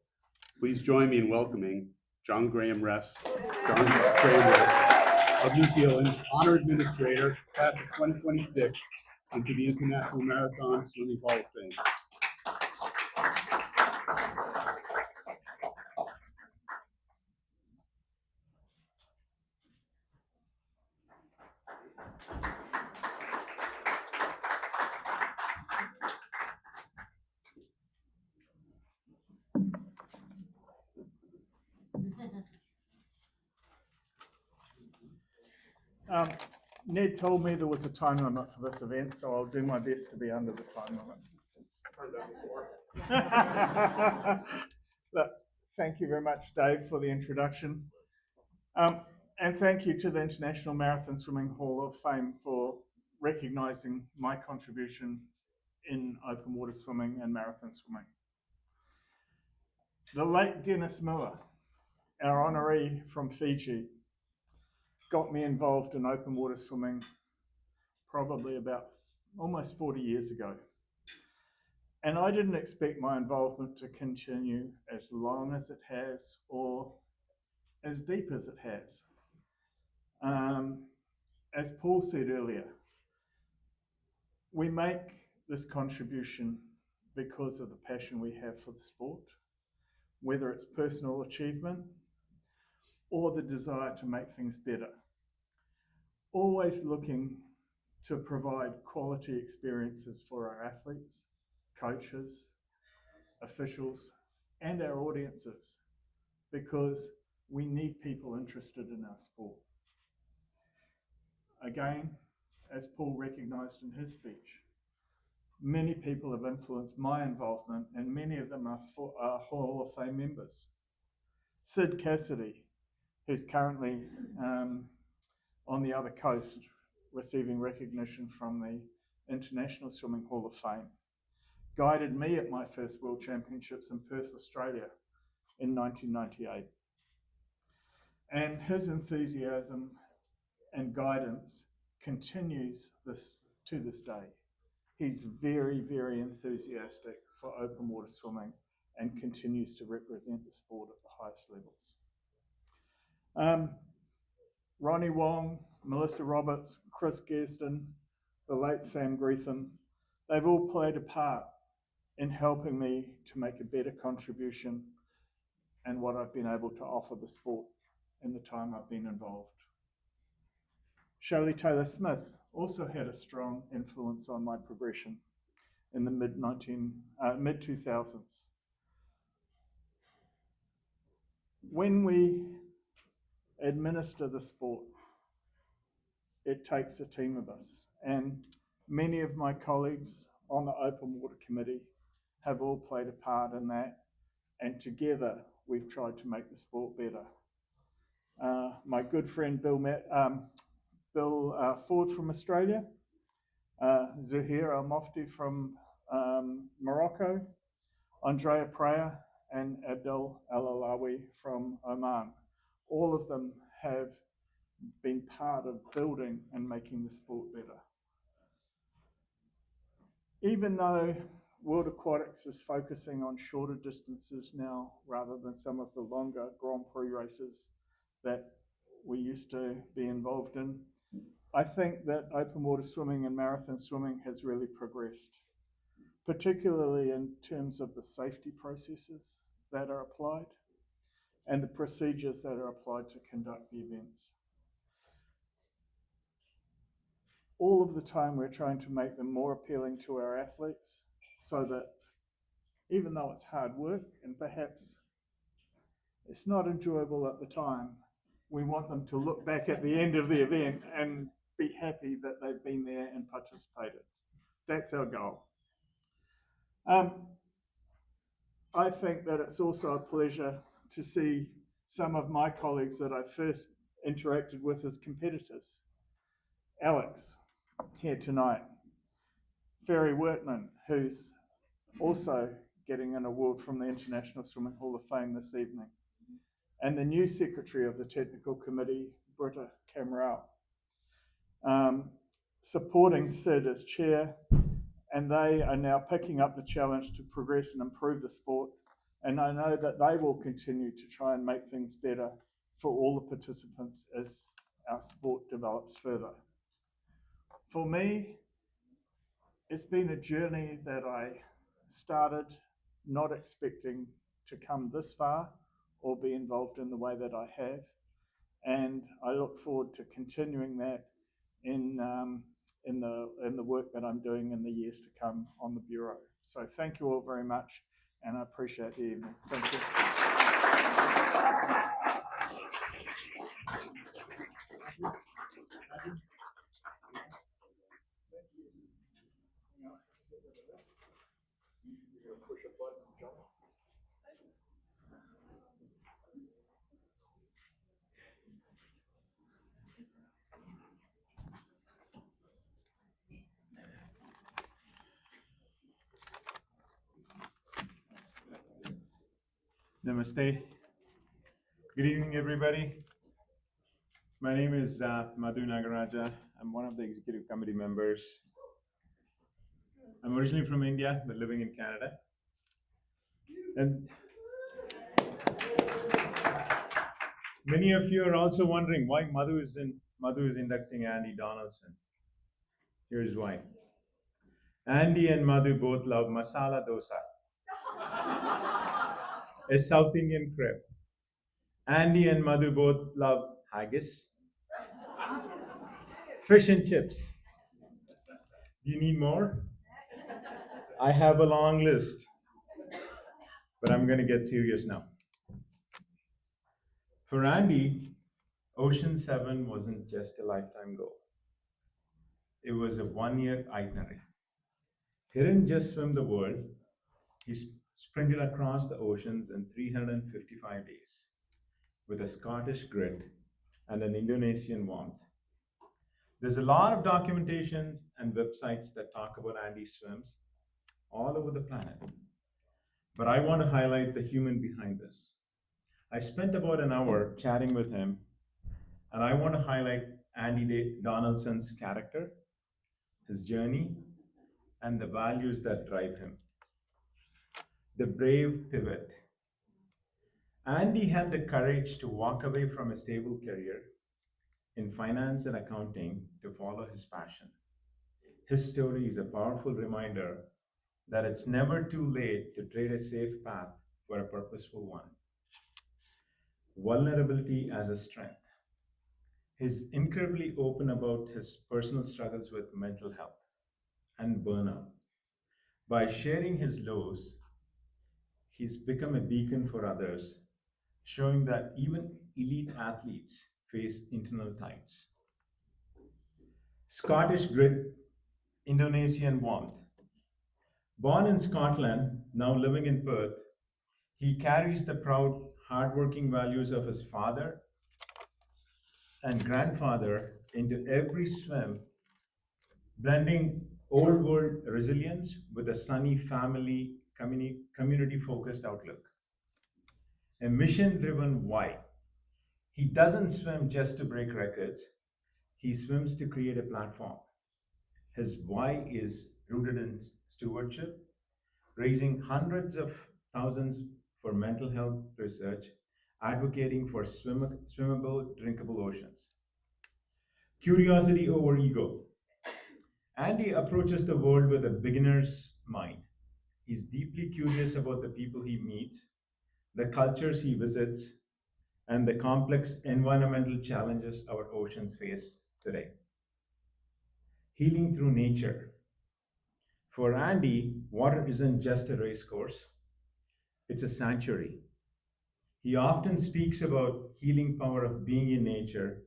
Please join me in welcoming John Graham West of New Zealand, Honor Administrator, class of 2026, into the International Marathon Swimming Hall of Fame. Ned told me there was a time limit for this event, so I'll do my best to be under the time limit. Look, thank you very much, Dave, for the introduction. And thank you to the International Marathon Swimming Hall of Fame for recognizing my contribution in open water swimming and marathon swimming. The late Dennis Miller, our honoree from Fiji, got me involved in open water swimming probably about almost 40 years ago. And I didn't expect my involvement to continue as long as it has or as deep as it has. As Paul said earlier, we make this contribution because of the passion we have for the sport whether it's personal achievement or the desire to make things better. Always looking to provide quality experiences for our athletes, coaches, officials, and our audiences, because we need people interested in our sport. Again, as Paul recognised in his speech, many people have influenced my involvement, and many of them are Hall of Fame members. Sid Cassidy, who's currently on the other coast receiving recognition from the International Swimming Hall of Fame, guided me at my first World Championships in Perth, Australia in 1998. And his enthusiasm and guidance continues to this day. He's very, very enthusiastic for open water swimming and continues to represent the sport at the highest levels. Ronnie Wong, Melissa Roberts, Chris Gerston, the late Sam Greetham, they've all played a part in helping me to make a better contribution and what I've been able to offer the sport in the time I've been involved. Shirley Taylor-Smith also had a strong influence on my progression in the mid-2000s. When we administer the sport, it takes a team of us, and many of my colleagues on the Open Water Committee have all played a part in that, and together we've tried to make the sport better. My good friend Bill Ford from Australia, Zuhair Al-Mofti from Morocco, Andrea Prayer and Abdel Al-Alawi from Oman. All of them have been part of building and making the sport better. Even though World Aquatics is focusing on shorter distances now rather than some of the longer Grand Prix races that we used to be involved in, I think that open water swimming and marathon swimming has really progressed, particularly in terms of the safety processes that are applied and the procedures that are applied to conduct the events. All of the time we're trying to make them more appealing to our athletes so that even though it's hard work and perhaps it's not enjoyable at the time, we want them to look back at the end of the event and be happy that they've been there and participated. That's our goal. I think that it's also a pleasure to see some of my colleagues that I first interacted with as competitors. Alex, here tonight. Ferry Wertman, who's also getting an award from the International Swimming Hall of Fame this evening. And the new secretary of the technical committee, Britta Camrell, supporting Sid as chair, and they are now picking up the challenge to progress and improve the sport. And I know that they will continue to try and make things better for all the participants as our sport develops further. For me, it's been a journey that I started not expecting to come this far or be involved in the way that I have. And I look forward to continuing that in the work that I'm doing in the years to come on the Bureau. So thank you all very much, and I appreciate the evening. Thank you. Namaste. Good evening, everybody. My name is Madhu Nagaraja. I'm one of the executive committee members. I'm originally from India, but living in Canada. And many of you are also wondering why Madhu is inducting Andy Donaldson. Here's why. Andy and Madhu both love masala dosa. a South Indian crepe. Andy and Madhu both love haggis. Fish and chips. Do you need more? I have a long list, but I'm going to get serious now. For Andy, Ocean 7 wasn't just a lifetime goal. It was a one-year itinerary. He didn't just swim the world, he sprinted across the oceans in 355 days with a Scottish grit and an Indonesian warmth. There's a lot of documentations and websites that talk about Andy's swims all over the planet. But I want to highlight the human behind this. I spent about an hour chatting with him, and I want to highlight Andy Donaldson's character, his journey, and the values that drive him. The brave pivot. Andy had the courage to walk away from a stable career in finance and accounting to follow his passion. His story is a powerful reminder that it's never too late to trade a safe path for a purposeful one. Vulnerability as a strength. He's incredibly open about his personal struggles with mental health and burnout. By sharing his lows, he's become a beacon for others, showing that even elite athletes face internal tides. Scottish grit, Indonesian warmth. Born in Scotland, now living in Perth, he carries the proud, hardworking values of his father and grandfather into every swim, blending old world resilience with a sunny family, community-focused outlook. A mission-driven why. He doesn't swim just to break records. He swims to create a platform. His why is rooted in stewardship, raising hundreds of thousands for mental health research, advocating for swimmable, drinkable oceans. Curiosity over ego. Andy approaches the world with a beginner's mind. He's deeply curious about the people he meets, the cultures he visits, and the complex environmental challenges our oceans face today. Healing through nature. For Andy, water isn't just a race course, it's a sanctuary. He often speaks about healing power of being in nature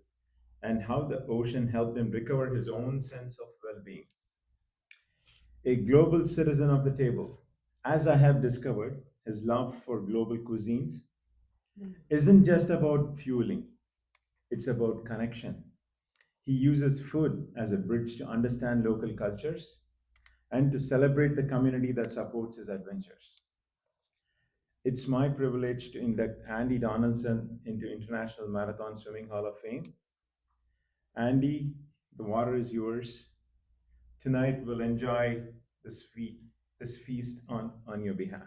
and how the ocean helped him recover his own sense of well-being. A global citizen of the table, as I have discovered, his love for global cuisines isn't just about fueling, it's about connection. He uses food as a bridge to understand local cultures and to celebrate the community that supports his adventures. It's my privilege to induct Andy Donaldson into International Marathon Swimming Hall of Fame. Andy, the water is yours. Tonight we'll enjoy this feast on your behalf.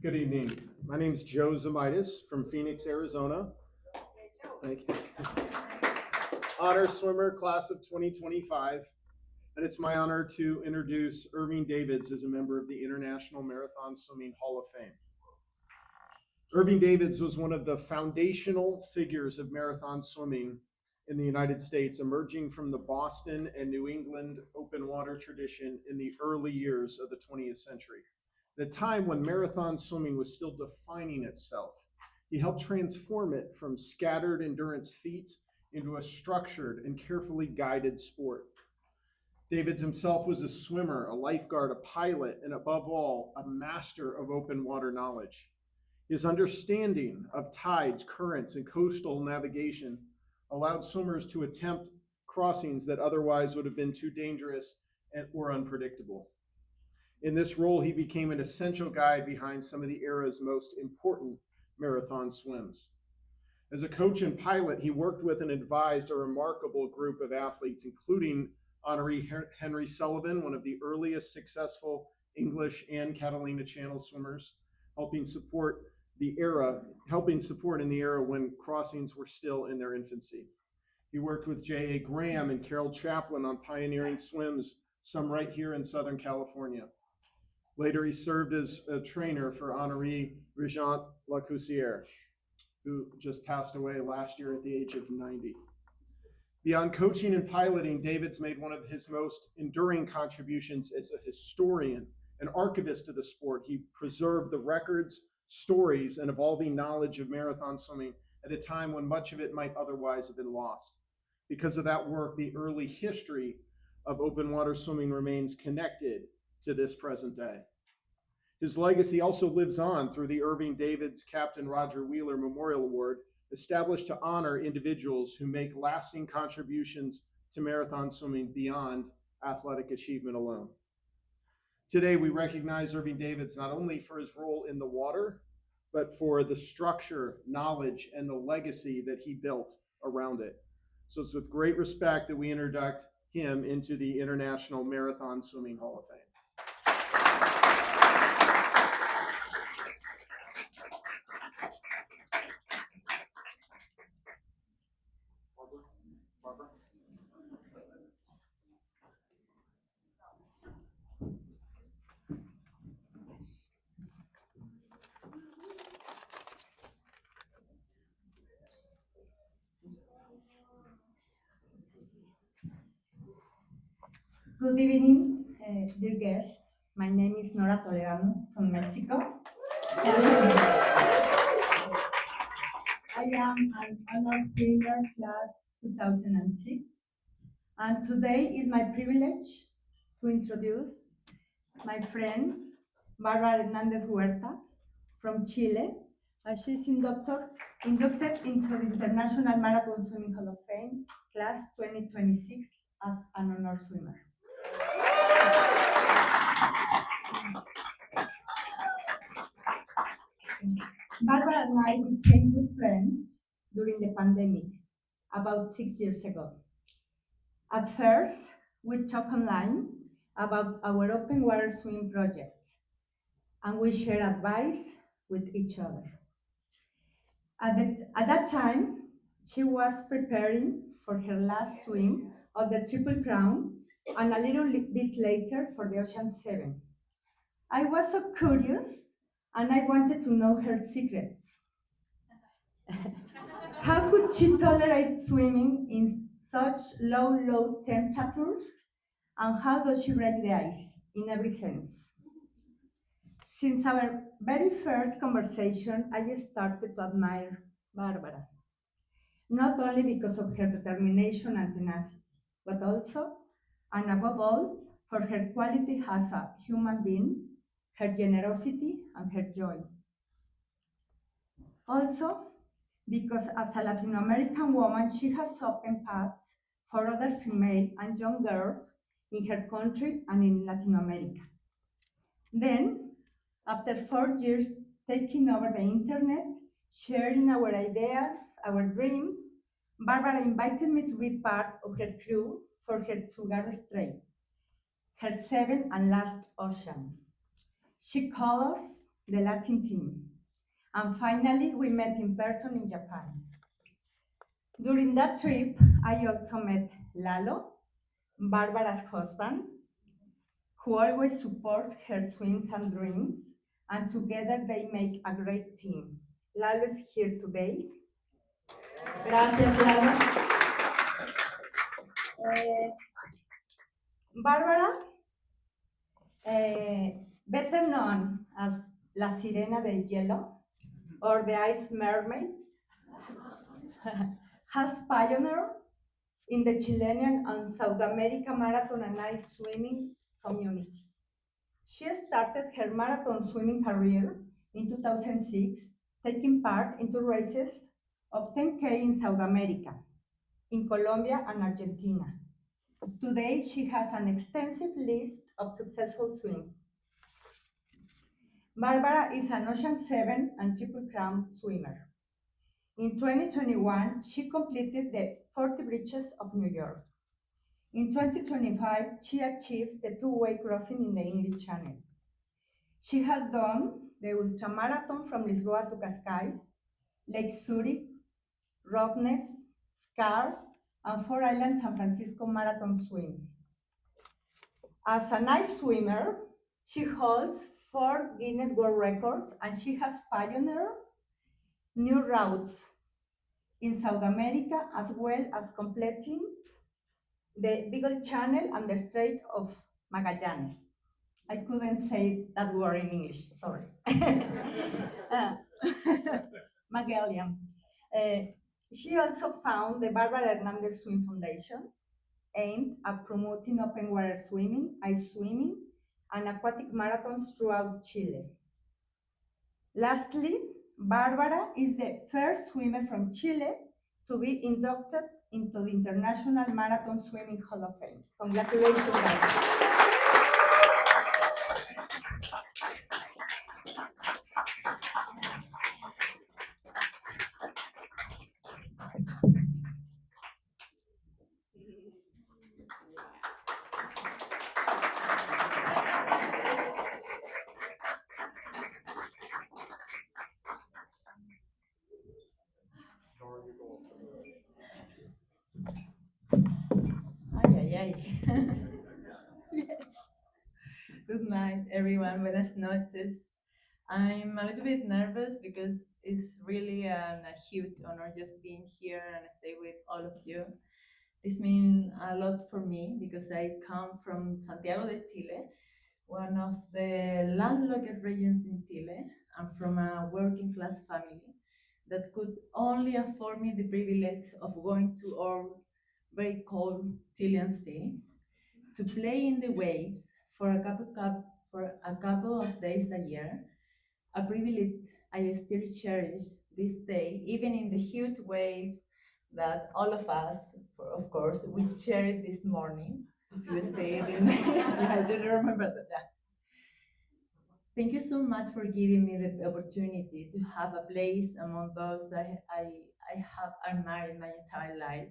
Good evening. My name is Joe Zamitis from Phoenix, Arizona. Thank you. Honor swimmer, class of 2025. And it's my honor to introduce Irving Davids as a member of the International Marathon Swimming Hall of Fame. Irving Davids was one of the foundational figures of marathon swimming in the United States, emerging from the Boston and New England open water tradition in the early years of the 20th century. At a time when marathon swimming was still defining itself, he helped transform it from scattered endurance feats into a structured and carefully guided sport. Davids himself was a swimmer, a lifeguard, a pilot, and above all, a master of open water knowledge. His understanding of tides, currents, and coastal navigation allowed swimmers to attempt crossings that otherwise would have been too dangerous or unpredictable. In this role, he became an essential guide behind some of the era's most important marathon swims. As a coach and pilot, he worked with and advised a remarkable group of athletes, including Honoree Henry Sullivan, one of the earliest successful English, and Catalina Channel swimmers, helping support in the era when crossings were still in their infancy. He worked with J.A. Graham and Carol Chaplin on pioneering swims, some right here in Southern California. Later, he served as a trainer for Honoree Regent Lacoussière, who just passed away last year at the age of 90. Beyond coaching and piloting, David's made one of his most enduring contributions as a historian, an archivist of the sport. He preserved the records, stories, and evolving knowledge of marathon swimming at a time when much of it might otherwise have been lost. Because of that work, the early history of open water swimming remains connected to this present day. His legacy also lives on through the Irving Davids Captain Roger Wheeler Memorial Award, established to honor individuals who make lasting contributions to marathon swimming beyond athletic achievement alone. Today, we recognize Irving Davids not only for his role in the water, but for the structure, knowledge, and the legacy that he built around it. So it's with great respect that we introduce him into the International Marathon Swimming Hall of Fame. Bárbara. Good evening, dear guests. My name is Nora Toledano from Mexico. I am an honor swimmer class 2006, and today is my privilege to introduce my friend Bárbara Hernández Huerta from Chile. She's inducted into the International Marathon Swimming Hall of Fame, class 2026, as an honor swimmer. Bárbara and I became good friends during the pandemic, about 6 years ago. At first, we talked online about our open water swim projects, and we shared advice with each other. At that time, she was preparing for her last swim of the Triple Crown, and a little bit later for the Ocean 7. I was so curious, and I wanted to know her secrets. How could she tolerate swimming in such low temperatures? And how does she break the ice in every sense? Since our very first conversation, I started to admire Bárbara, not only because of her determination and tenacity, but also, and above all, for her quality as a human being, her generosity and her joy. Also, because as a Latin American woman, she has opened paths for other female and young girls in her country and in Latin America. Then, after 4 years taking over the internet, sharing our ideas, our dreams, Bárbara invited me to be part of her crew for her Tsugaru Strait, her 7th and last ocean. She called us the Latin team. And finally, we met in person in Japan. During that trip, I also met Lalo, Bárbara's husband, who always supports her swims and dreams, and together they make a great team. Lalo is here today. Gracias, Lalo. Bárbara, better known as La Sirena del Hielo, or the Ice Mermaid, has pioneered in the Chilean and South America marathon and ice swimming community. She started her marathon swimming career in 2006, taking part in 2 races of 10K in South America, in Colombia and Argentina. Today, she has an extensive list of successful swims. Bárbara is an Ocean 7 and Triple Crown swimmer. In 2021, she completed the 40 Bridges of New York. In 2025, she achieved the 2-way crossing in the English Channel. She has done the ultramarathon from Lisboa to Cascais, Lake Zurich, Rottnest, Scar, and Four Islands San Francisco Marathon swim. As a night swimmer, she holds 4 Guinness World Records, and she has pioneered new routes in South America, as well as completing the Beagle Channel and the Strait of Magallanes. I couldn't say that word in English, sorry. Magellan. She also found the Bárbara Hernández Swim Foundation, aimed at promoting open water swimming, ice swimming, and aquatic marathons throughout Chile. Lastly, Bárbara is the first swimmer from Chile to be inducted into the International Marathon Swimming Hall of Fame. Congratulations, Bárbara. Ay, ay, ay. Yes. Good night, everyone. Buenas noches. I'm a little bit nervous because it's really a huge honor just being here and stay with all of you. This means a lot for me because I come from Santiago de Chile, one of the landlocked regions in Chile. I'm from a working class family that could only afford me the privilege of going to our very cold Chilean sea to play in the waves for a couple of days a year, a privilege I still cherish this day, even in the huge waves that all of us, of course, we shared this morning. If you stayed in, I didn't remember that. Thank you so much for giving me the opportunity to have a place among those I have admired my entire life.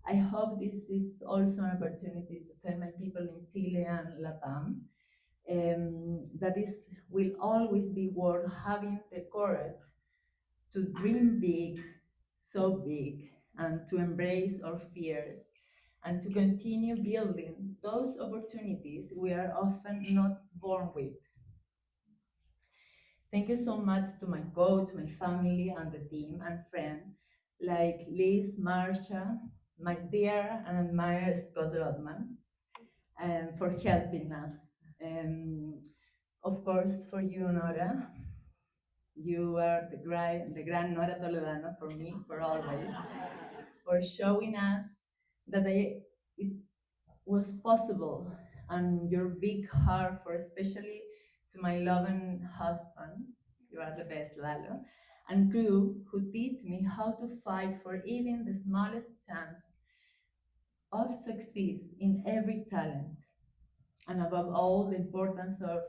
I hope this is also an opportunity to tell my people in Chile and Latam that this will always be worth having the courage to dream big, so big, and to embrace our fears, and to continue building those opportunities we are often not born with. Thank you so much to my coach, my family, and the team and friends like Liz, Marsha, my dear and admired Scott Rodman, for helping us. Of course, for you, Nora. You are the grand Nora Toledano for me, for always, for showing us that it was possible, and your big heart for especially to my loving husband, you are the best, Lalo, and crew who teach me how to fight for even the smallest chance of success in every talent, and above all, the importance of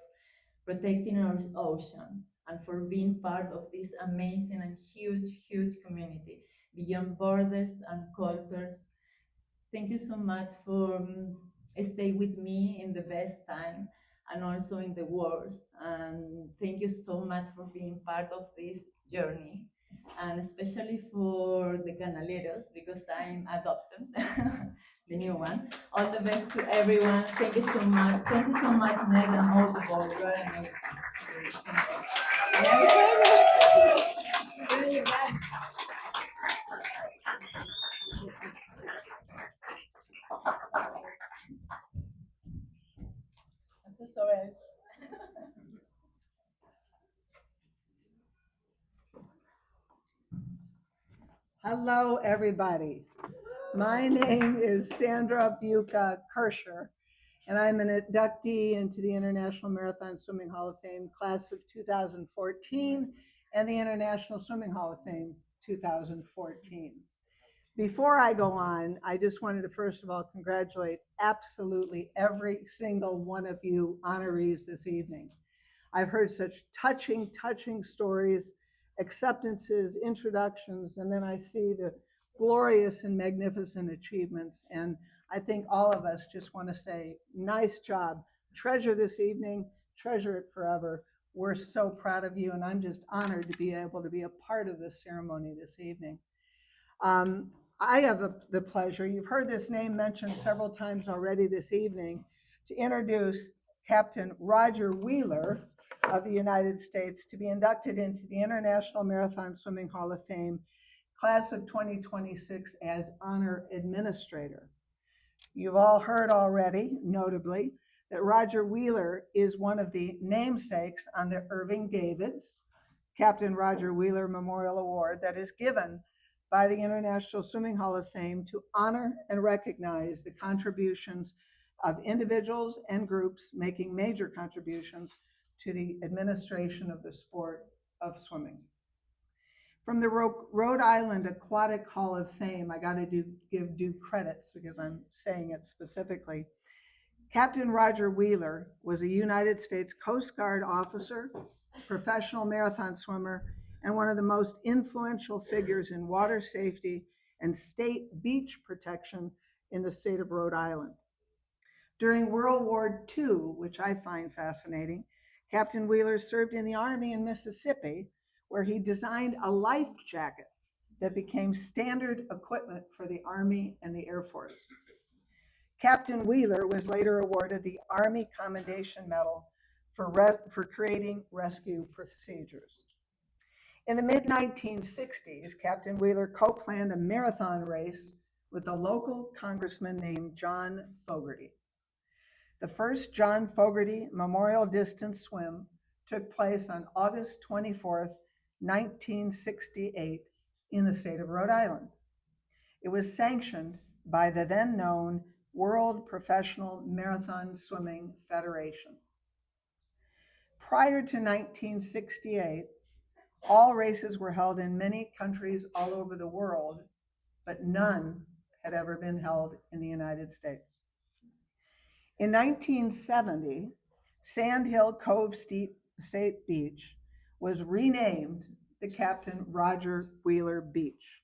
protecting our ocean, and for being part of this amazing and huge community beyond borders and cultures. Thank you so much for stay with me in the best time and also in the worst. And thank you so much for being part of this journey, and especially for the Canaleros, because I'm adopted, the new one. All the best to everyone. Thank you so much. Thank you so much, Ned, and all the board. You are amazing. I'm so sorry. Hello, everybody. My name is Sandra Buca Kirscher, and I'm an inductee into the International Marathon Swimming Hall of Fame class of 2014 and the International Swimming Hall of Fame 2014. Before I go on, I just wanted to first of all congratulate absolutely every single one of you honorees this evening. I've heard such touching stories, acceptances, introductions, and then I see the glorious and magnificent achievements. And I think all of us just want to say, nice job. Treasure this evening, treasure it forever. We're so proud of you, and I'm just honored to be able to be a part of this ceremony this evening. I have the pleasure, you've heard this name mentioned several times already this evening, to introduce Captain Roger Wheeler of the United States to be inducted into the International Marathon Swimming Hall of Fame, class of 2026, as honor administrator. You've all heard already, notably, that Roger Wheeler is one of the namesakes on the Irving Davids Captain Roger Wheeler Memorial Award that is given by the International Swimming Hall of Fame to honor and recognize the contributions of individuals and groups making major contributions to the administration of the sport of swimming. From the Rhode Island Aquatic Hall of Fame, I got to give due credits because I'm saying it specifically. Captain Roger Wheeler was a United States Coast Guard officer, professional marathon swimmer, and one of the most influential figures in water safety and state beach protection in the state of Rhode Island. During World War II, which I find fascinating, Captain Wheeler served in the Army in Mississippi, where he designed a life jacket that became standard equipment for the Army and the Air Force. Captain Wheeler was later awarded the Army Commendation Medal for creating rescue procedures. In the mid-1960s, Captain Wheeler co-planned a marathon race with a local congressman named John Fogerty. The first John Fogerty Memorial Distance Swim took place on August 24th, 1968 in the state of Rhode Island. It was sanctioned by the then known World Professional Marathon Swimming Federation. Prior to 1968, all races were held in many countries all over the world, but none had ever been held in the United States. In 1970, Sand Hill Cove State Beach was renamed the Captain Roger Wheeler Beach.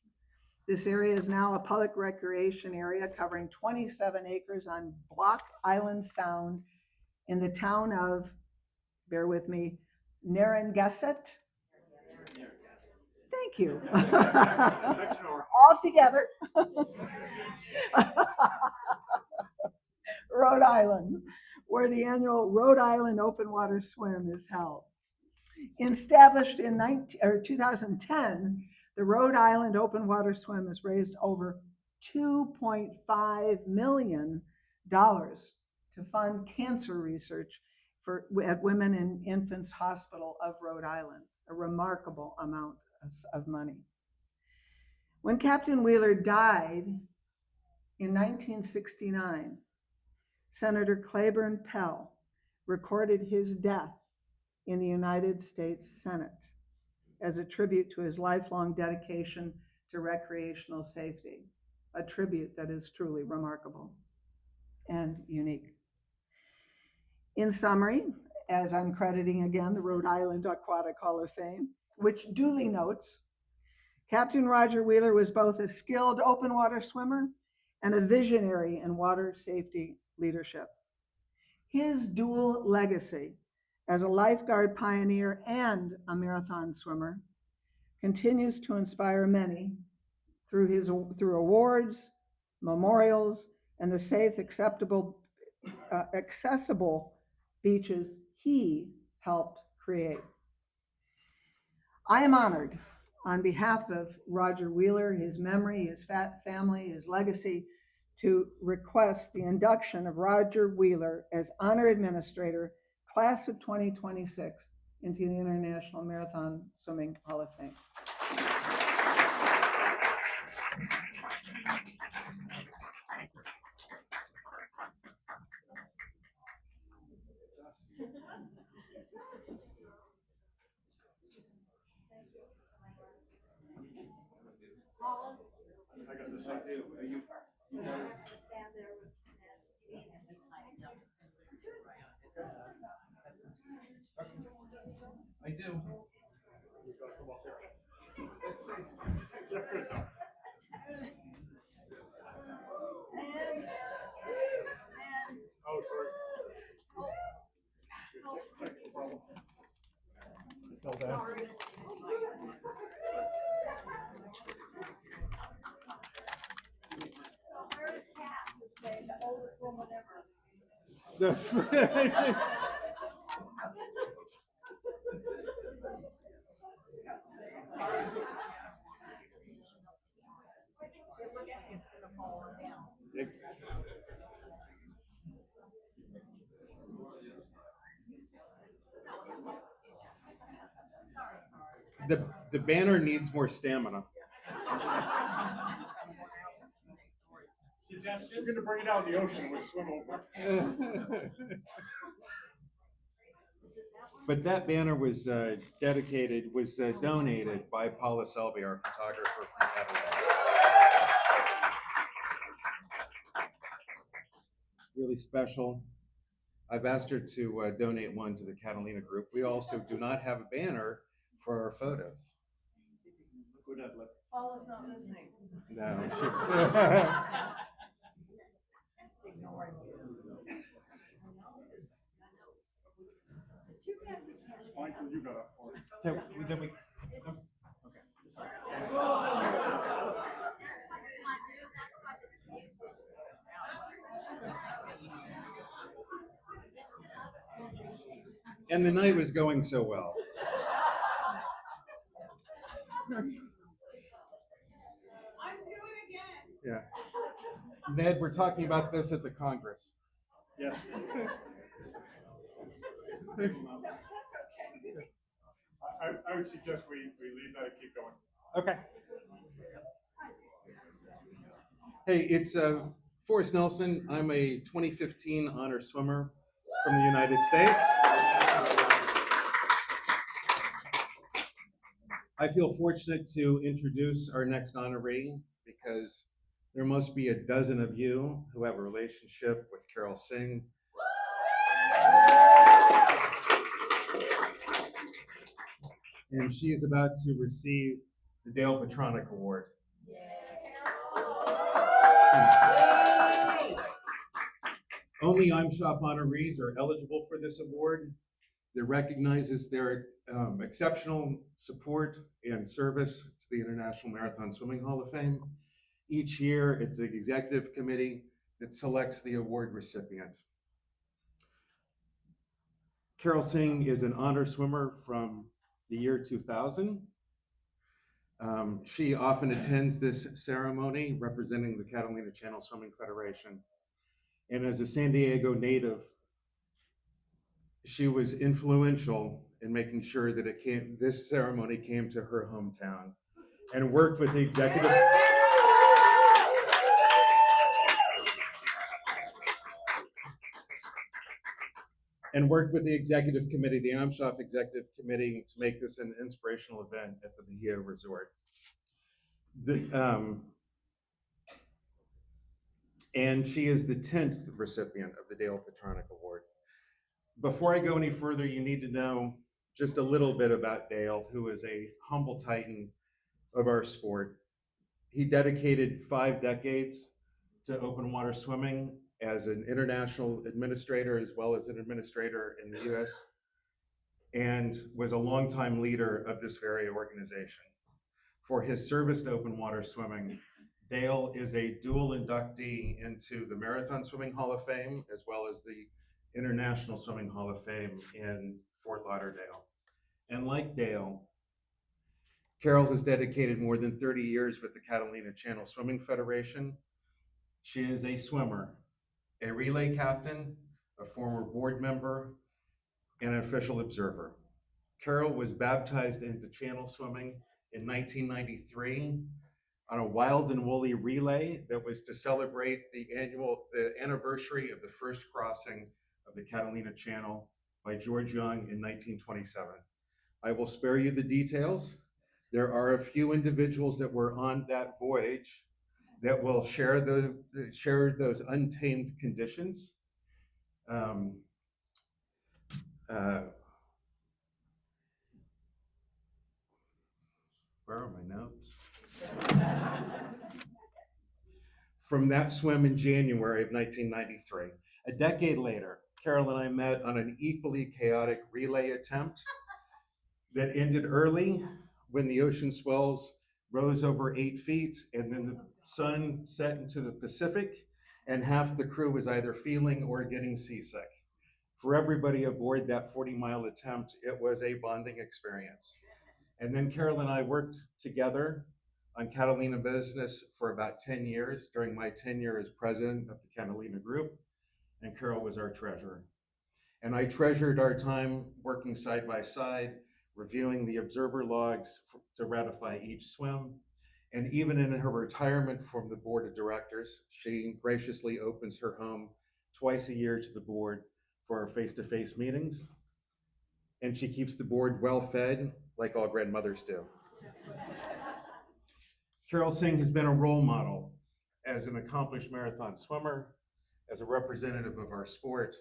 This area is now a public recreation area covering 27 acres on Block Island Sound in the town of, bear with me, Narragansett. Thank you. All together. Rhode Island, where the annual Rhode Island Open Water Swim is held. Established in 2010, the Rhode Island Open Water Swim has raised over $2.5 million to fund cancer research at Women and Infants Hospital of Rhode Island, a remarkable amount of money. When Captain Wheeler died in 1969, Senator Claiborne Pell recorded his death in the United States Senate as a tribute to his lifelong dedication to recreational safety, a tribute that is truly remarkable and unique. In summary, as I'm crediting again the Rhode Island Aquatic Hall of Fame, which duly notes, Captain Roger Wheeler was both a skilled open water swimmer and a visionary in water safety leadership. His dual legacy as a lifeguard pioneer and a marathon swimmer continues to inspire many through awards, memorials, and the safe, accessible beaches he helped create. I am honored on behalf of Roger Wheeler, his memory, his family, his legacy, to request the induction of Roger Wheeler as honor administrator, class of 2026, into the International Marathon Swimming Hall of Fame. I got this. I do. Are you? I do. Oh, sorry. fell down. The oldest woman ever. The banner needs more stamina. We're gonna bring it out in the ocean and we'll swim over. But that banner was donated by Paula Selby, our photographer from Catalina. Really special. I've asked her to donate one to the Catalina group. We also do not have a banner for our photos. Paula's not listening. No. Michael, you got up for it. So then we. And the night was going so well. Yeah. Ned, we're talking about this at the Congress. Yes. I would suggest we leave that and keep going. Okay. Hey, it's Forrest Nelson. I'm a 2015 honor swimmer from the United States. I feel fortunate to introduce our next honoree because there must be a dozen of you who have a relationship with Carol Singh. And she is about to receive the Dale Petranech Award. Only IMSHOF honorees are eligible for this award. That recognizes their exceptional support and service to the International Marathon Swimming Hall of Fame. Each year, it's the executive committee that selects the award recipient. Carol Singh is an honor swimmer from the year 2000. She often attends this ceremony representing the Catalina Channel Swimming Federation. And as a San Diego native, she was influential in making sure that this ceremony came to her hometown and worked with the executive. And worked with the executive committee, the IMSHOF executive committee, to make this an inspirational event at the Bahia Resort. And she is the 10th recipient of the Dale Petranech Award. Before I go any further, you need to know just a little bit about Dale, who is a humble titan of our sport. He dedicated 5 decades to open water swimming as an international administrator, as well as an administrator in the US, and was a longtime leader of this very organization. For his service to open water swimming, Dale is a dual inductee into the Marathon Swimming Hall of Fame, as well as the International Swimming Hall of Fame in Fort Lauderdale. And like Dale, Carol has dedicated more than 30 years with the Catalina Channel Swimming Federation. She is a swimmer, a relay captain, a former board member, and an official observer. Carol was baptized into channel swimming in 1993 on a wild and woolly relay that was to celebrate the anniversary of the first crossing of the Catalina Channel by George Young in 1927. I will spare you the details. There are a few individuals that were on that voyage that will share those untamed conditions. Where are my notes? From that swim in January of 1993. A decade later, Carol and I met on an equally chaotic relay attempt that ended early when the ocean swells rose over 8 feet and then the sun set into the Pacific and half the crew was either feeling or getting seasick. For everybody aboard that 40-mile attempt, it was a bonding experience. And then Carol and I worked together on Catalina business for about 10 years during my tenure as president of the Catalina Group, and Carol was our treasurer. And I treasured our time working side by side, reviewing the observer logs to ratify each swim. And even in her retirement from the board of directors, she graciously opens her home twice a year to the board for our face-to-face meetings. And she keeps the board well-fed, like all grandmothers do. Carol Singh has been a role model as an accomplished marathon swimmer, as a representative of our sport,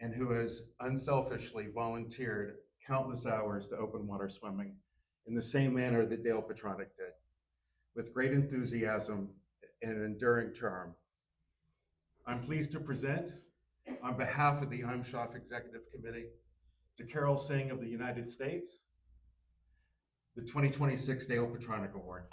and who has unselfishly volunteered countless hours to open water swimming in the same manner that Dale Petranech did, with great enthusiasm and enduring charm. I'm pleased to present, on behalf of the IMSHOF Executive Committee, to Carol Singh of the United States, the 2026 Dale Petranech Award.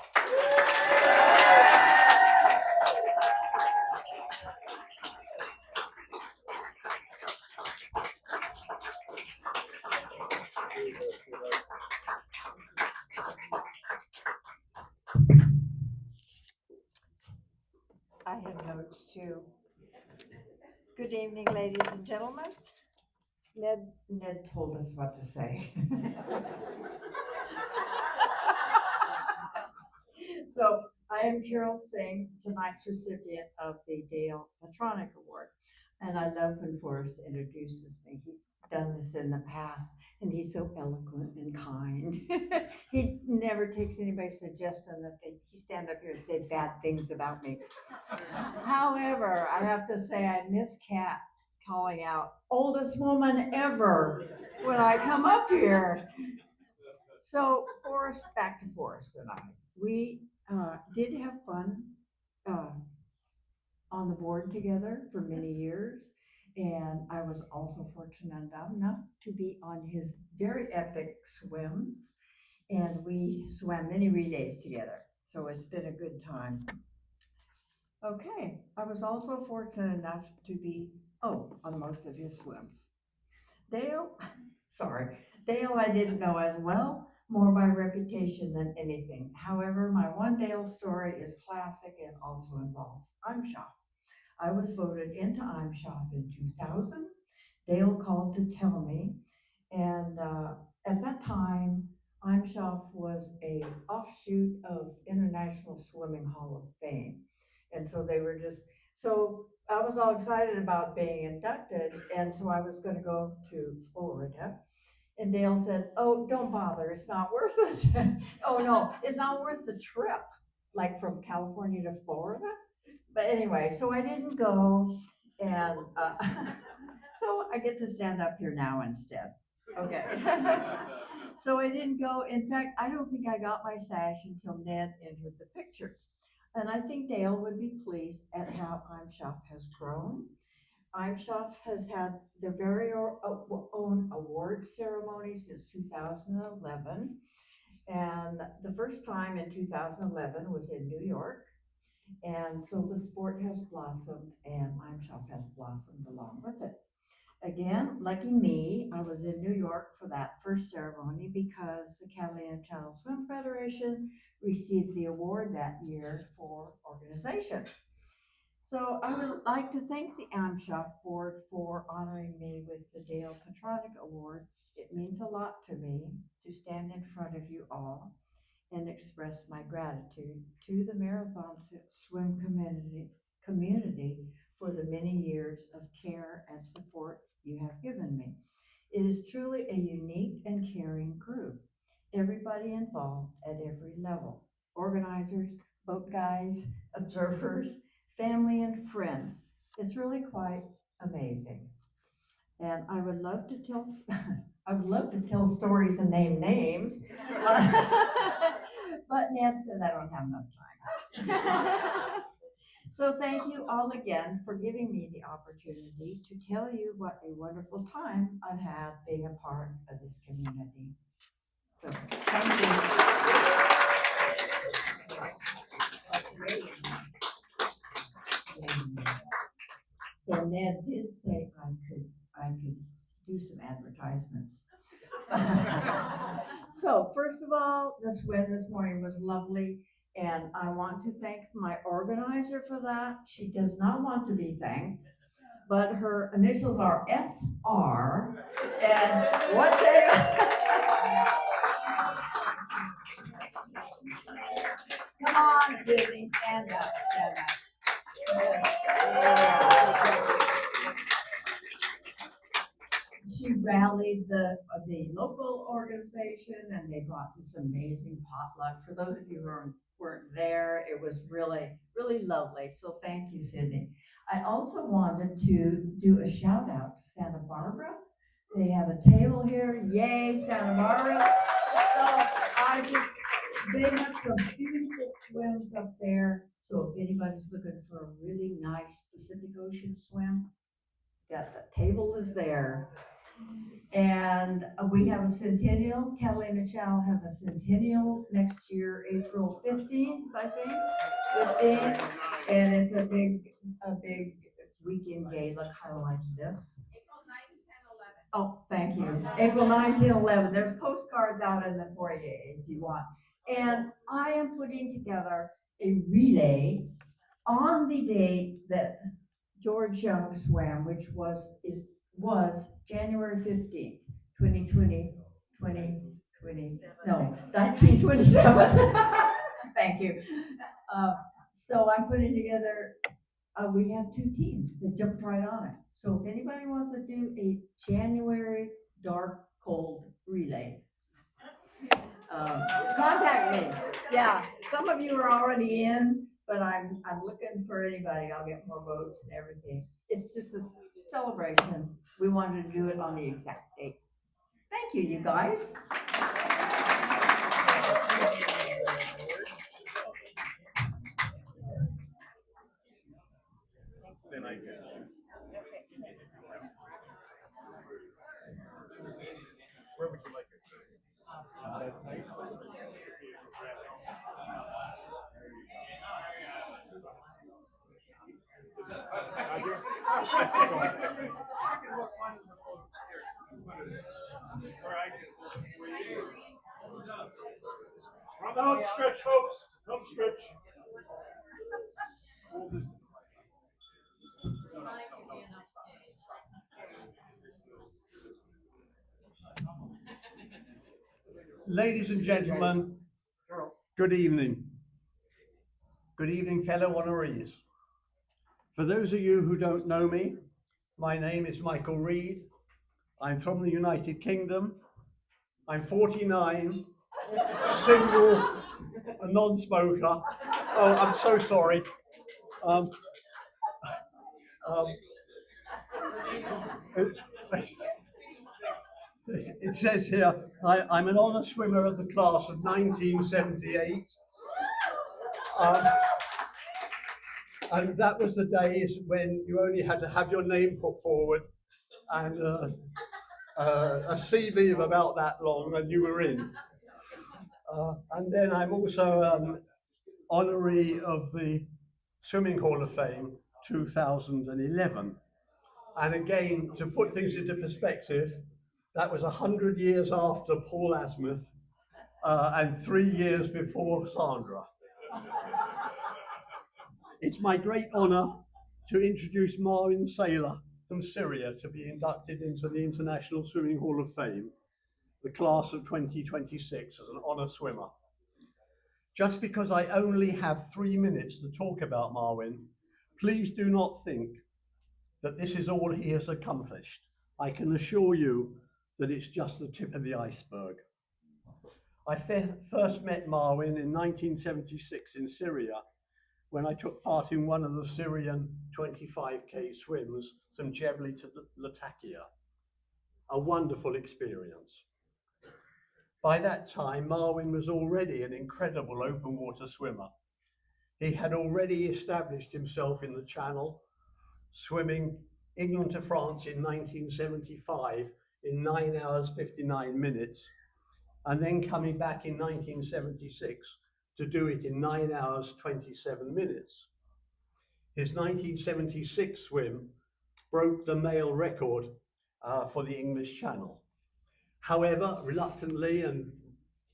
I have notes too. Good evening, ladies and gentlemen. Ned told us what to say. So I am Carol Singh, tonight's recipient of the Dale Petranech Award. And I love when Forrest introduces me. He's done this in the past and he's so eloquent and kind. He never takes anybody's suggestion that he stand up here and say bad things about me. However, I have to say I miss Kat calling out oldest woman ever when I come up here. So Forrest, back to Forrest and I. We did have fun on the board together for many years. And I was also fortunate enough to be on his very epic swims. And we swam many relays together. So it's been a good time. Okay, I was also fortunate enough to be, on most of his swims. Dale I didn't know as well, more by reputation than anything. However, my one Dale story is classic and also involves IMSHOF. I was voted into IMSHOF in 2000. Dale called to tell me, and at that time, IMSHOF was a offshoot of International Swimming Hall of Fame. And so they were so I was all excited about being inducted, and so I was going to go to Florida. And Dale said, "Oh, don't bother, it's not worth it." Oh no, it's not worth the trip, like from California to Florida. But anyway, so I didn't go, and so I get to stand up here now instead. Okay. So I didn't go. In fact, I don't think I got my sash until Ned entered the picture. And I think Dale would be pleased at how IMSHOF has grown. IMSHOF has had their very own award ceremony since 2011. And the first time in 2011 was in New York. And so the sport has blossomed and IMSHOF has blossomed along with it. Again, lucky me, I was in New York for that first ceremony because the Catalina Channel Swim Federation received the award that year for organization. So I would like to thank the IMSHOF board for honoring me with the Dale Petranech Award. It means a lot to me to stand in front of you all and express my gratitude to the marathon swim community for the many years of care and support you have given me. It is truly a unique and caring group. Everybody involved at every level, organizers, boat guys, observers, family and friends. It's really quite amazing. And I would love to tell stories and name names, but Ned says I don't have enough time. So thank you all again for giving me the opportunity to tell you what a wonderful time I've had being a part of this community. So, thank you. So Ned did say I could do some advertisements. So first of all, the swim this morning was lovely, and I want to thank my organizer for that. She does not want to be thanked, but her initials are SR, and what they come on, Sydney, stand up, stand up. She rallied the local organization, and they brought this amazing potluck. For those of you who weren't there, it was really, really lovely. So thank you, Sydney. I also wanted to do a shout out to Santa Barbara. They have a table here. Yay, Santa Barbara. So they have some beautiful swims up there. So if anybody's looking for a really nice Pacific Ocean swim, the table is there. And we have a centennial. Catalina Channel has a centennial next year, April 15th, I think. 15th. And it's a big weekend gala, kind of like this. Oh, thank you. April 9, 10, 11. There's postcards out in the foyer if you want. And I am putting together a relay on the day that George Young swam, which was January 15th, 1927. Thank you. So I'm putting together, we have two teams that jumped right on it. So if anybody wants to do a January dark cold relay, contact me. Yeah, some of you are already in, but I'm looking for anybody. I'll get more votes and everything. It's just a celebration. We wanted to do it on the exact date. Thank you, you guys. Then I can. Where would you like us to? On that side? Come out, stretch, folks. Come stretch. Ladies and gentlemen, good evening. Good evening, fellow honorees. For those of you who don't know me, my name is Michael Reed. I'm from the United Kingdom. I'm 49, single, a non-smoker. Oh, I'm so sorry. It says here, I'm an honour swimmer of the class of 1978. And that was the days when you only had to have your name put forward and a CV of about that long and you were in. And then I'm also honoree of the Swimming Hall of Fame 2011. And again, to put things into perspective, that was 100 years after Paul Asmuth and 3 years before Sandra. It's my great honor to introduce Marwan Sailor from Syria to be inducted into the International Swimming Hall of Fame, the class of 2026 as an honor swimmer. Just because I only have 3 minutes to talk about Marwan, please do not think that this is all he has accomplished. I can assure you that it's just the tip of the iceberg. I first met Marwan in 1976 in Syria when I took part in one of the Syrian 25K swims from Gebli to Latakia. A wonderful experience. By that time, Marwan was already an incredible open water swimmer. He had already established himself in the Channel, swimming England to France in 1975 in 9 hours, 59 minutes. and then coming back in 1976 to do it in 9 hours, 27 minutes. His 1976 swim broke the male record for the English Channel. However, reluctantly and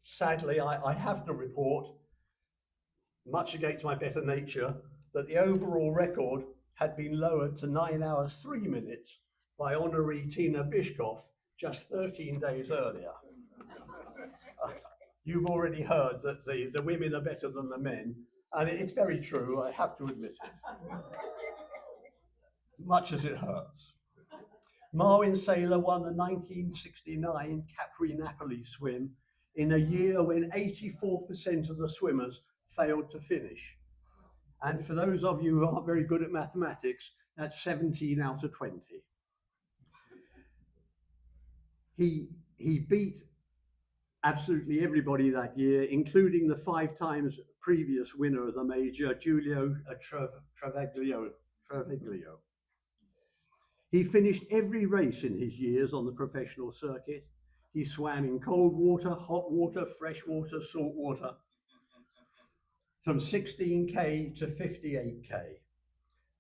sadly, I have to report, much against my better nature, that the overall record had been lowered to 9 hours, 3 minutes by Honoree Tina Bishkoff just 13 days earlier. You've already heard that the women are better than the men, and it's very true, I have to admit it, much as it hurts. Marwan Saylor won the 1969 Capri-Napoli swim in a year when 84% of the swimmers failed to finish. And for those of you who aren't very good at mathematics, that's 17 out of 20. He beat absolutely everybody that year, including the 5 times previous winner of the major, Giulio Travaglio. He finished every race in his years on the professional circuit. He swam in cold water, hot water, fresh water, salt water, from 16K to 58K,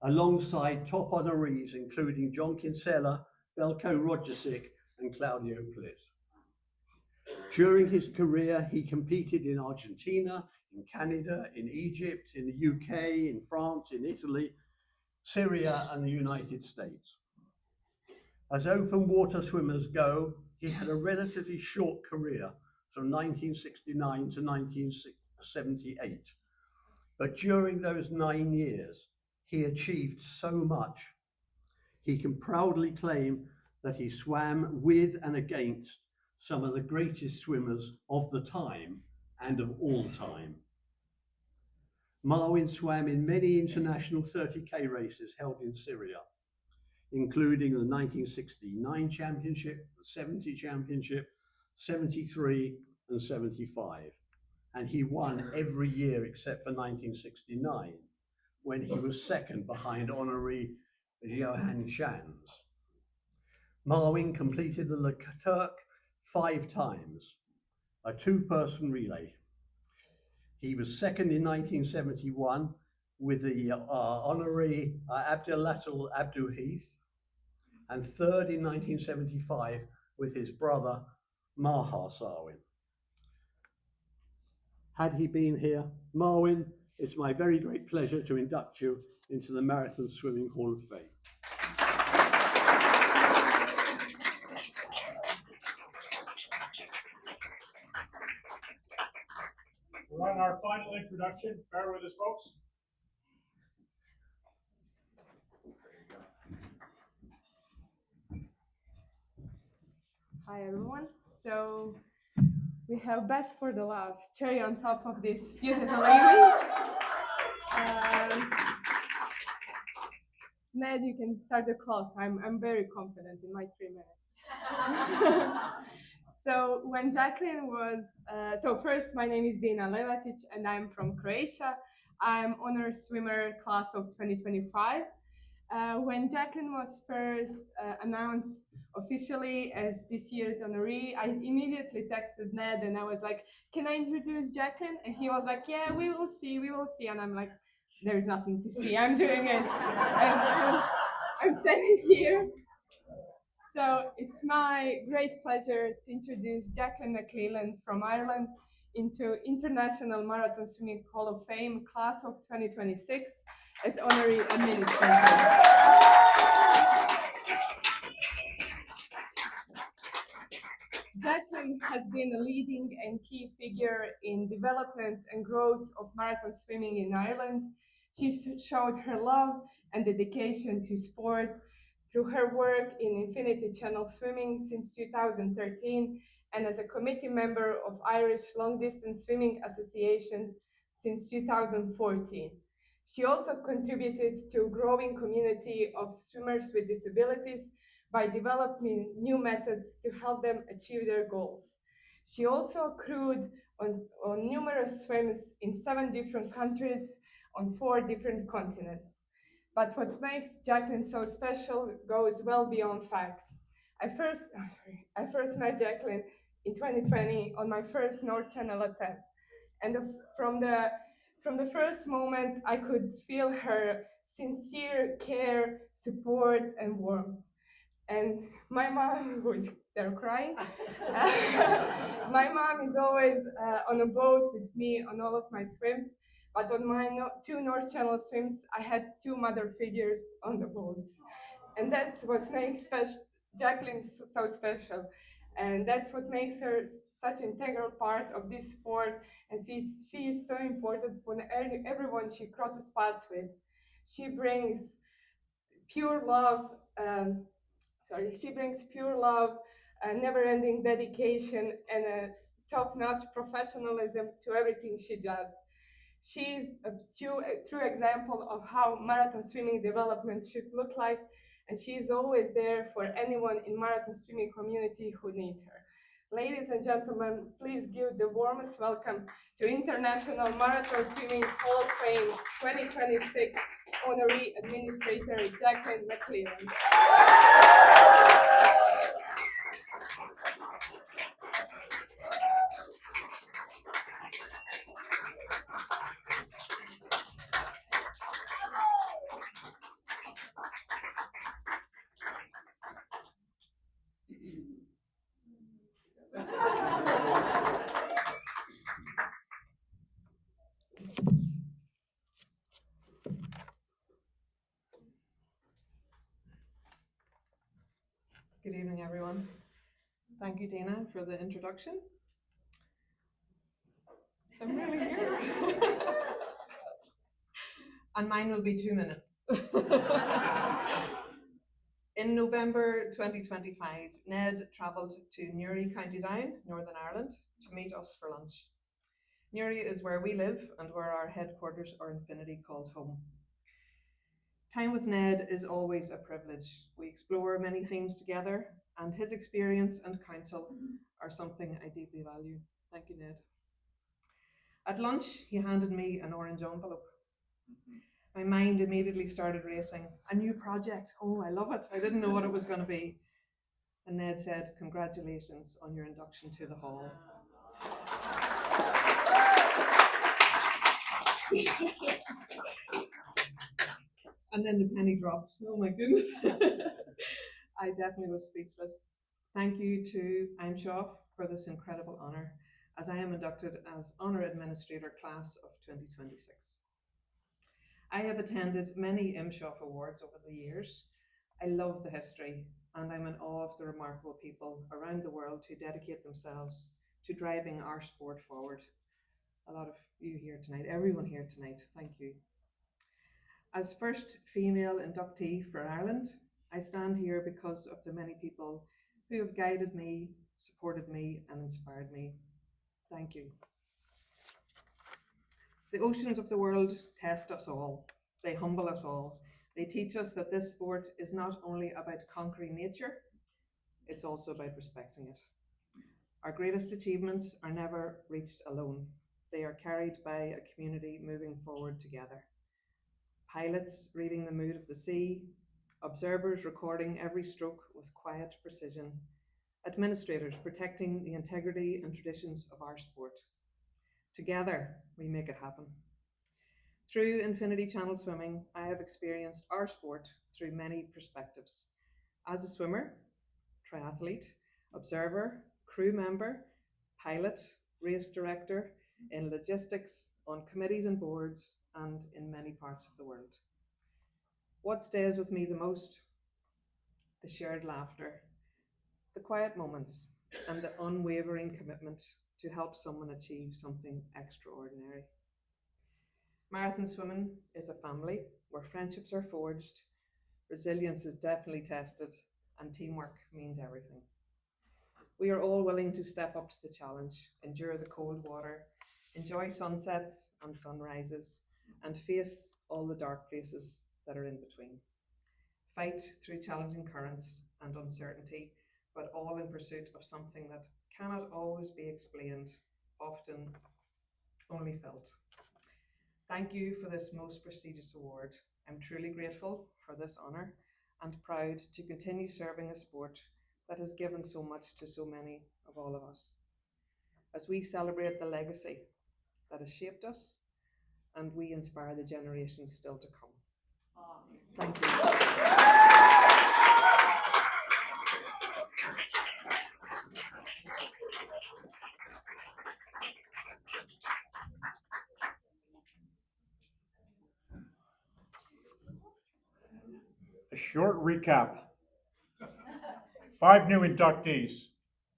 alongside top honorees, including John Kinsella, Belko Rodjasic, and Claudio Plitt. During his career, he competed in Argentina, in Canada, in Egypt, in the UK, in France, in Italy, Syria, and the United States. As open water swimmers go, he had a relatively short career from 1969 to 1978. But during those 9 years, he achieved so much. He can proudly claim that he swam with and against some of the greatest swimmers of the time and of all time. Marwan swam in many international 30K races held in Syria, including the 1969 championship, the 70 championship, 73 and 75. And he won every year except for 1969, when he was second behind Honoree Johan Shans. Marwan completed the Le Turc 5 times, a 2-person relay. He was second in 1971 with the Honoree Abdelatul Abdul Heath, and third in 1975 with his brother Maha Sarwin. Had he been here, Marwan, it's my very great pleasure to induct you into the Marathon Swimming Hall of Fame. We're on our final introduction. Bear with us, folks. Hi everyone. So we have best for the last, cherry on top of this beautiful evening. Ned, you can start the clock. I'm very confident in my 3 minutes. So when Jacqueline was, so first my name is Dina Levatic and I'm from Croatia. I'm honor swimmer class of 2025. When Jacqueline was first announced officially as this year's honoree, I immediately texted Ned and I was like, can I introduce Jacqueline? And he was like, yeah, we will see. And I'm like, there's nothing to see, I'm doing it. I'm standing here. So it's my great pleasure to introduce Jacqueline McClelland from Ireland into International Marathon Swimming Hall of Fame, class of 2026, as honorary administrator. Jacqueline has been a leading and key figure in development and growth of marathon swimming in Ireland. She showed her love and dedication to sport through her work in Infinity Channel Swimming since 2013 and as a committee member of Irish Long Distance Swimming Association since 2014. She also contributed to a growing community of swimmers with disabilities by developing new methods to help them achieve their goals. She also crewed on numerous swims in 7 different countries on 4 different continents. But what makes Jacqueline so special goes well beyond facts. I first met Jacqueline in 2020 on my first North Channel attempt. And from the first moment, I could feel her sincere care, support, and warmth. And my mom, who is there crying, my mom is always on a boat with me on all of my swims. But on my two North Channel swims, I had two mother figures on the boat. And that's what makes Jacqueline so special. And that's what makes her such an integral part of this sport. And she is so important for everyone she crosses paths with. She brings pure love. She brings pure love, never-ending dedication, and a top-notch professionalism to everything she does. She's a true example of how marathon swimming development should look like, and she's always there for anyone in marathon swimming community who needs her. Ladies and gentlemen, please give the warmest welcome to International Marathon Swimming Hall of Fame 2026 Honoree Administrator Jacqueline McLeland. Good evening, everyone. Thank you, Dana, for the introduction. I'm really here. And mine will be 2 minutes. In November 2025, Ned travelled to Newry, County Down, Northern Ireland, to meet us for lunch. Newry is where we live and where our headquarters or Infinity calls home. Time with Ned is always a privilege. We explore many themes together, and his experience and counsel are something I deeply value. Thank you, Ned. At lunch, he handed me an orange envelope. My mind immediately started racing. A new project. Oh, I love it. I didn't know what it was going to be. And Ned said, "Congratulations on your induction to the hall." And then the penny dropped. Oh my goodness. I definitely was speechless. Thank you to IMSHOF for this incredible honour, as I am inducted as Honour Administrator Class of 2026. I have attended many IMSHOF awards over the years. I love the history, and I'm in awe of the remarkable people around the world who dedicate themselves to driving our sport forward. A lot of you here tonight, everyone here tonight, thank you. As first female inductee for Ireland, I stand here because of the many people who have guided me, supported me, and inspired me. Thank you. The oceans of the world test us all. They humble us all. They teach us that this sport is not only about conquering nature, it's also about respecting it. Our greatest achievements are never reached alone. They are carried by a community moving forward together. Pilots reading the mood of the sea, observers recording every stroke with quiet precision, administrators protecting the integrity and traditions of our sport. Together, we make it happen. Through Infinity Channel Swimming, I have experienced our sport through many perspectives. As a swimmer, triathlete, observer, crew member, pilot, race director, in logistics, on committees and boards, and in many parts of the world. What stays with me the most? The shared laughter, the quiet moments, and the unwavering commitment to help someone achieve something extraordinary. Marathon swimming is a family where friendships are forged, resilience is definitely tested, and teamwork means everything. We are all willing to step up to the challenge, endure the cold water, enjoy sunsets and sunrises, and face all the dark places that are in between. Fight through challenging currents and uncertainty, but all in pursuit of something that cannot always be explained, often only felt. Thank you for this most prestigious award. I'm truly grateful for this honour and proud to continue serving a sport that has given so much to so many of all of us. As we celebrate the legacy that has shaped us, and we inspire the generations still to come. Thank you. A short recap. 5 new inductees,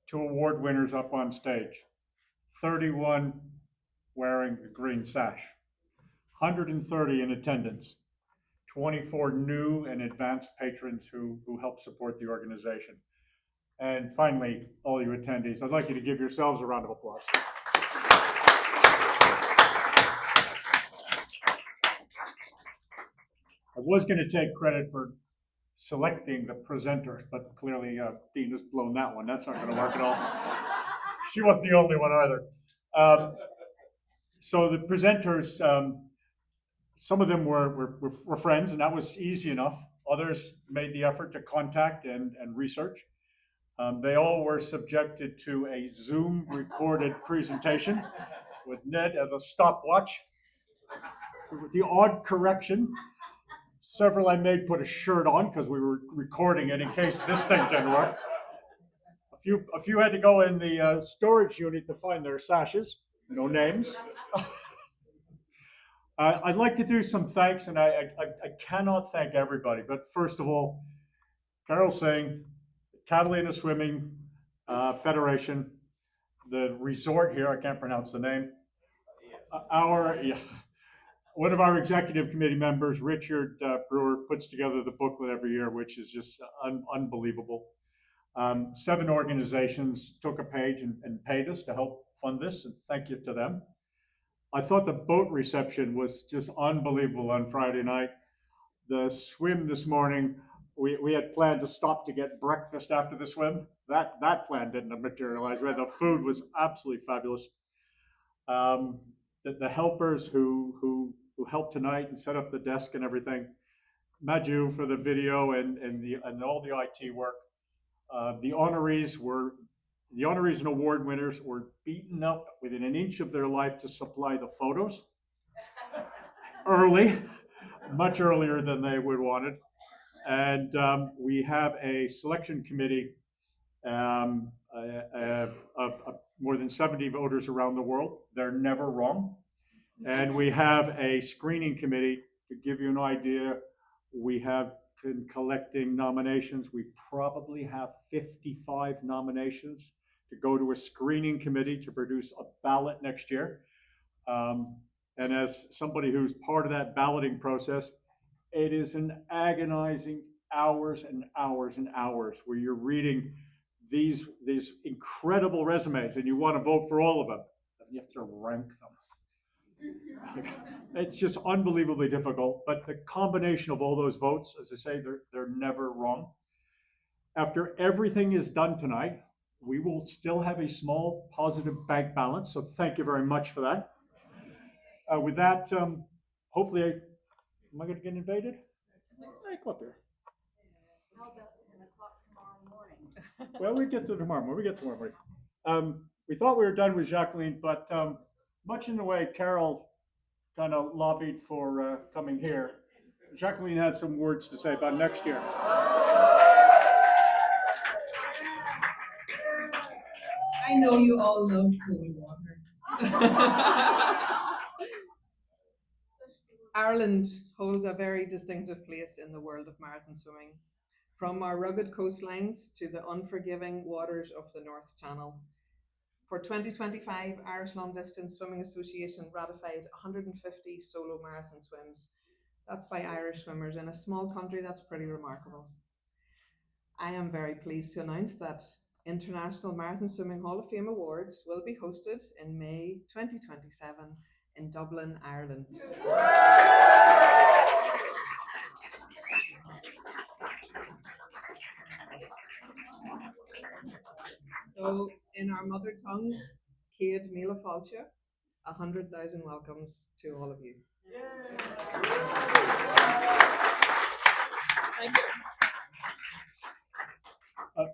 2 award winners up on stage, 31 wearing the green sash, 130 in attendance, 24 new and advanced patrons who help support the organization. And finally, all you attendees, I'd like you to give yourselves a round of applause. I was going to take credit for selecting the presenters, but clearly Dina's blown that one. That's not going to work at all. She wasn't the only one either. So the presenters, some of them were friends, and that was easy enough. Others made the effort to contact and research. They all were subjected to a Zoom recorded presentation with Ned as a stopwatch. With the odd correction, several I made put a shirt on because we were recording it in case this thing didn't work. A few had to go in the storage unit to find their sashes, no names. I'd like to do some thanks, and I cannot thank everybody, but first of all, Carol Singh, Catalina Swimming Federation, the resort here, I can't pronounce the name, one of our executive committee members, Richard Brewer, puts together the booklet every year, which is just unbelievable. 7 organizations took a page and paid us to help fund this, and thank you to them. I thought the boat reception was just unbelievable on Friday night. The swim this morning, we had planned to stop to get breakfast after the swim. That plan didn't materialize. The food was absolutely fabulous. The helpers who helped tonight and set up the desk and everything, Maju for the video and all the IT work. The honorees and award winners were beaten up within an inch of their life to supply the photos early, much earlier than they would wanted. And we have a selection committee of more than 70 voters around the world. They're never wrong. And we have a screening committee. To give you an idea, we have been collecting nominations. We probably have 55 nominations to go to a screening committee to produce a ballot next year. And as somebody who's part of that balloting process, it is an agonizing hours and hours and hours where you're reading these incredible resumes and you want to vote for all of them. And you have to rank them. It's just unbelievably difficult, but the combination of all those votes, as I say, they're never wrong. After everything is done tonight, we will still have a small positive bank balance, so thank you very much for that. With that, hopefully, am I going to get invaded? Hey, come up here. How about 10 o'clock tomorrow morning? Well, we get to tomorrow morning. We thought we were done with Jacqueline, but much in the way Carol kind of lobbied for coming here, Jacqueline had some words to say about next year. I know you all love cold water. Ireland holds a very distinctive place in the world of marathon swimming. From our rugged coastlines to the unforgiving waters of the North Channel. For 2025, Irish Long Distance Swimming Association ratified 150 solo marathon swims. That's by Irish swimmers in a small country. That's pretty remarkable. I am very pleased to announce that International Marathon Swimming Hall of Fame Awards will be hosted in May 2027 in Dublin, Ireland. So, in our mother tongue, Céad Míle Fáilte, 100,000 welcomes to all of you. Thank you.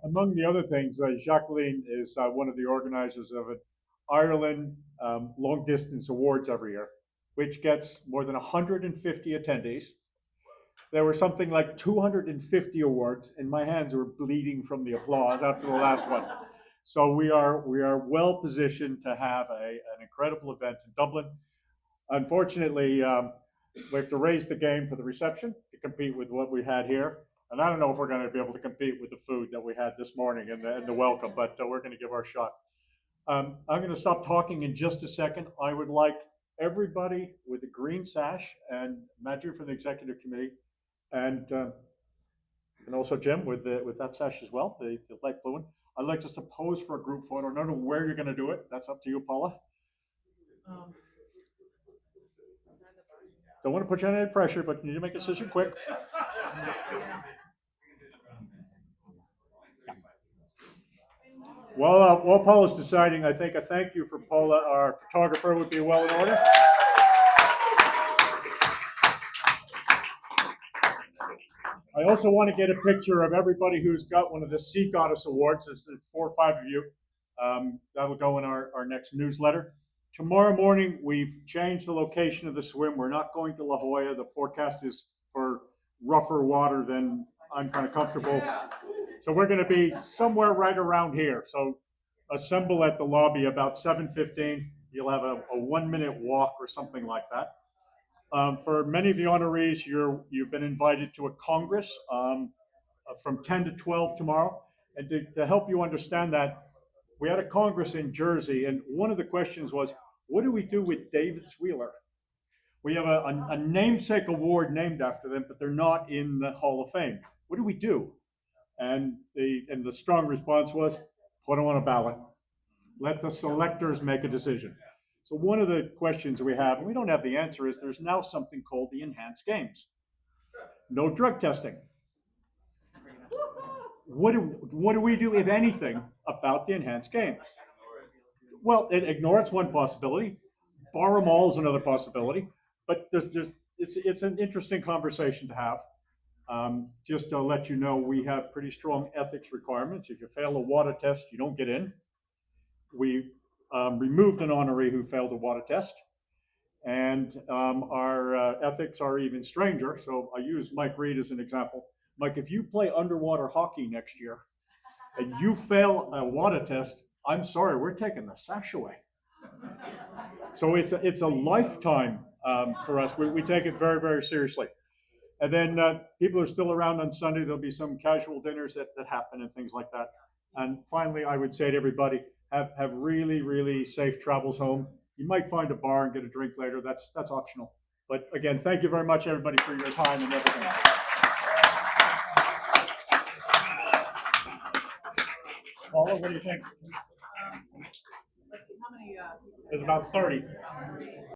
Among the other things, Jacqueline is one of the organizers of an Ireland long distance awards every year, which gets more than 150 attendees. There were something like 250 awards, and my hands were bleeding from the applause after the last one. So we are well positioned to have an incredible event in Dublin. Unfortunately, we have to raise the game for the reception to compete with what we had here. And I don't know if we're going to be able to compete with the food that we had this morning and the welcome, but we're going to give our shot. I'm going to stop talking in just a second. I would like everybody with a green sash, and Matthew from the executive committee, and also Jim with that sash as well, the light blue one. I'd like us to pose for a group photo. I don't know where you're going to do it. That's up to you, Paula. Don't want to put you under any pressure, but you need to make a decision quick. While Paula's deciding, I think a thank you for Paula, our photographer, would be well in order. I also want to get a picture of everybody who's got one of the Sea Goddess Awards. There's 4 or 5 of you. That'll go in our next newsletter. Tomorrow morning, we've changed the location of the swim. We're not going to La Jolla. The forecast is for rougher water than I'm kind of comfortable. So we're going to be somewhere right around here. So assemble at the lobby about 7:15. You'll have a 1-minute walk or something like that. For many of the honorees, you've been invited to a Congress from 10 to 12 tomorrow. And to help you understand that, we had a Congress in Jersey, and one of the questions was, what do we do with David's Wheeler? We have a namesake award named after them, but they're not in the Hall of Fame. What do we do? And the strong response was, put them on a ballot. Let the selectors make a decision. So one of the questions we have, and we don't have the answer, is there's now something called the Enhanced Games. No drug testing. What do we do, if anything, about the Enhanced Games? Well, ignore it's one possibility. Bar them all is another possibility. But it's an interesting conversation to have. Just to let you know, we have pretty strong ethics requirements. If you fail a water test, you don't get in. We removed an honoree who failed a water test. And our ethics are even stranger. So I use Mike Reed as an example. Mike, if you play underwater hockey next year and you fail a water test, I'm sorry, we're taking the sash away. So it's a lifetime for us. We take it very, very seriously. And then people are still around on Sunday. There'll be some casual dinners that happen and things like that. And finally, I would say to everybody, have really, really safe travels home. You might find a bar and get a drink later. That's optional. But again, thank you very much, everybody, for your time and everything. Paula, what do you think? Let's see, how many? There's about 30.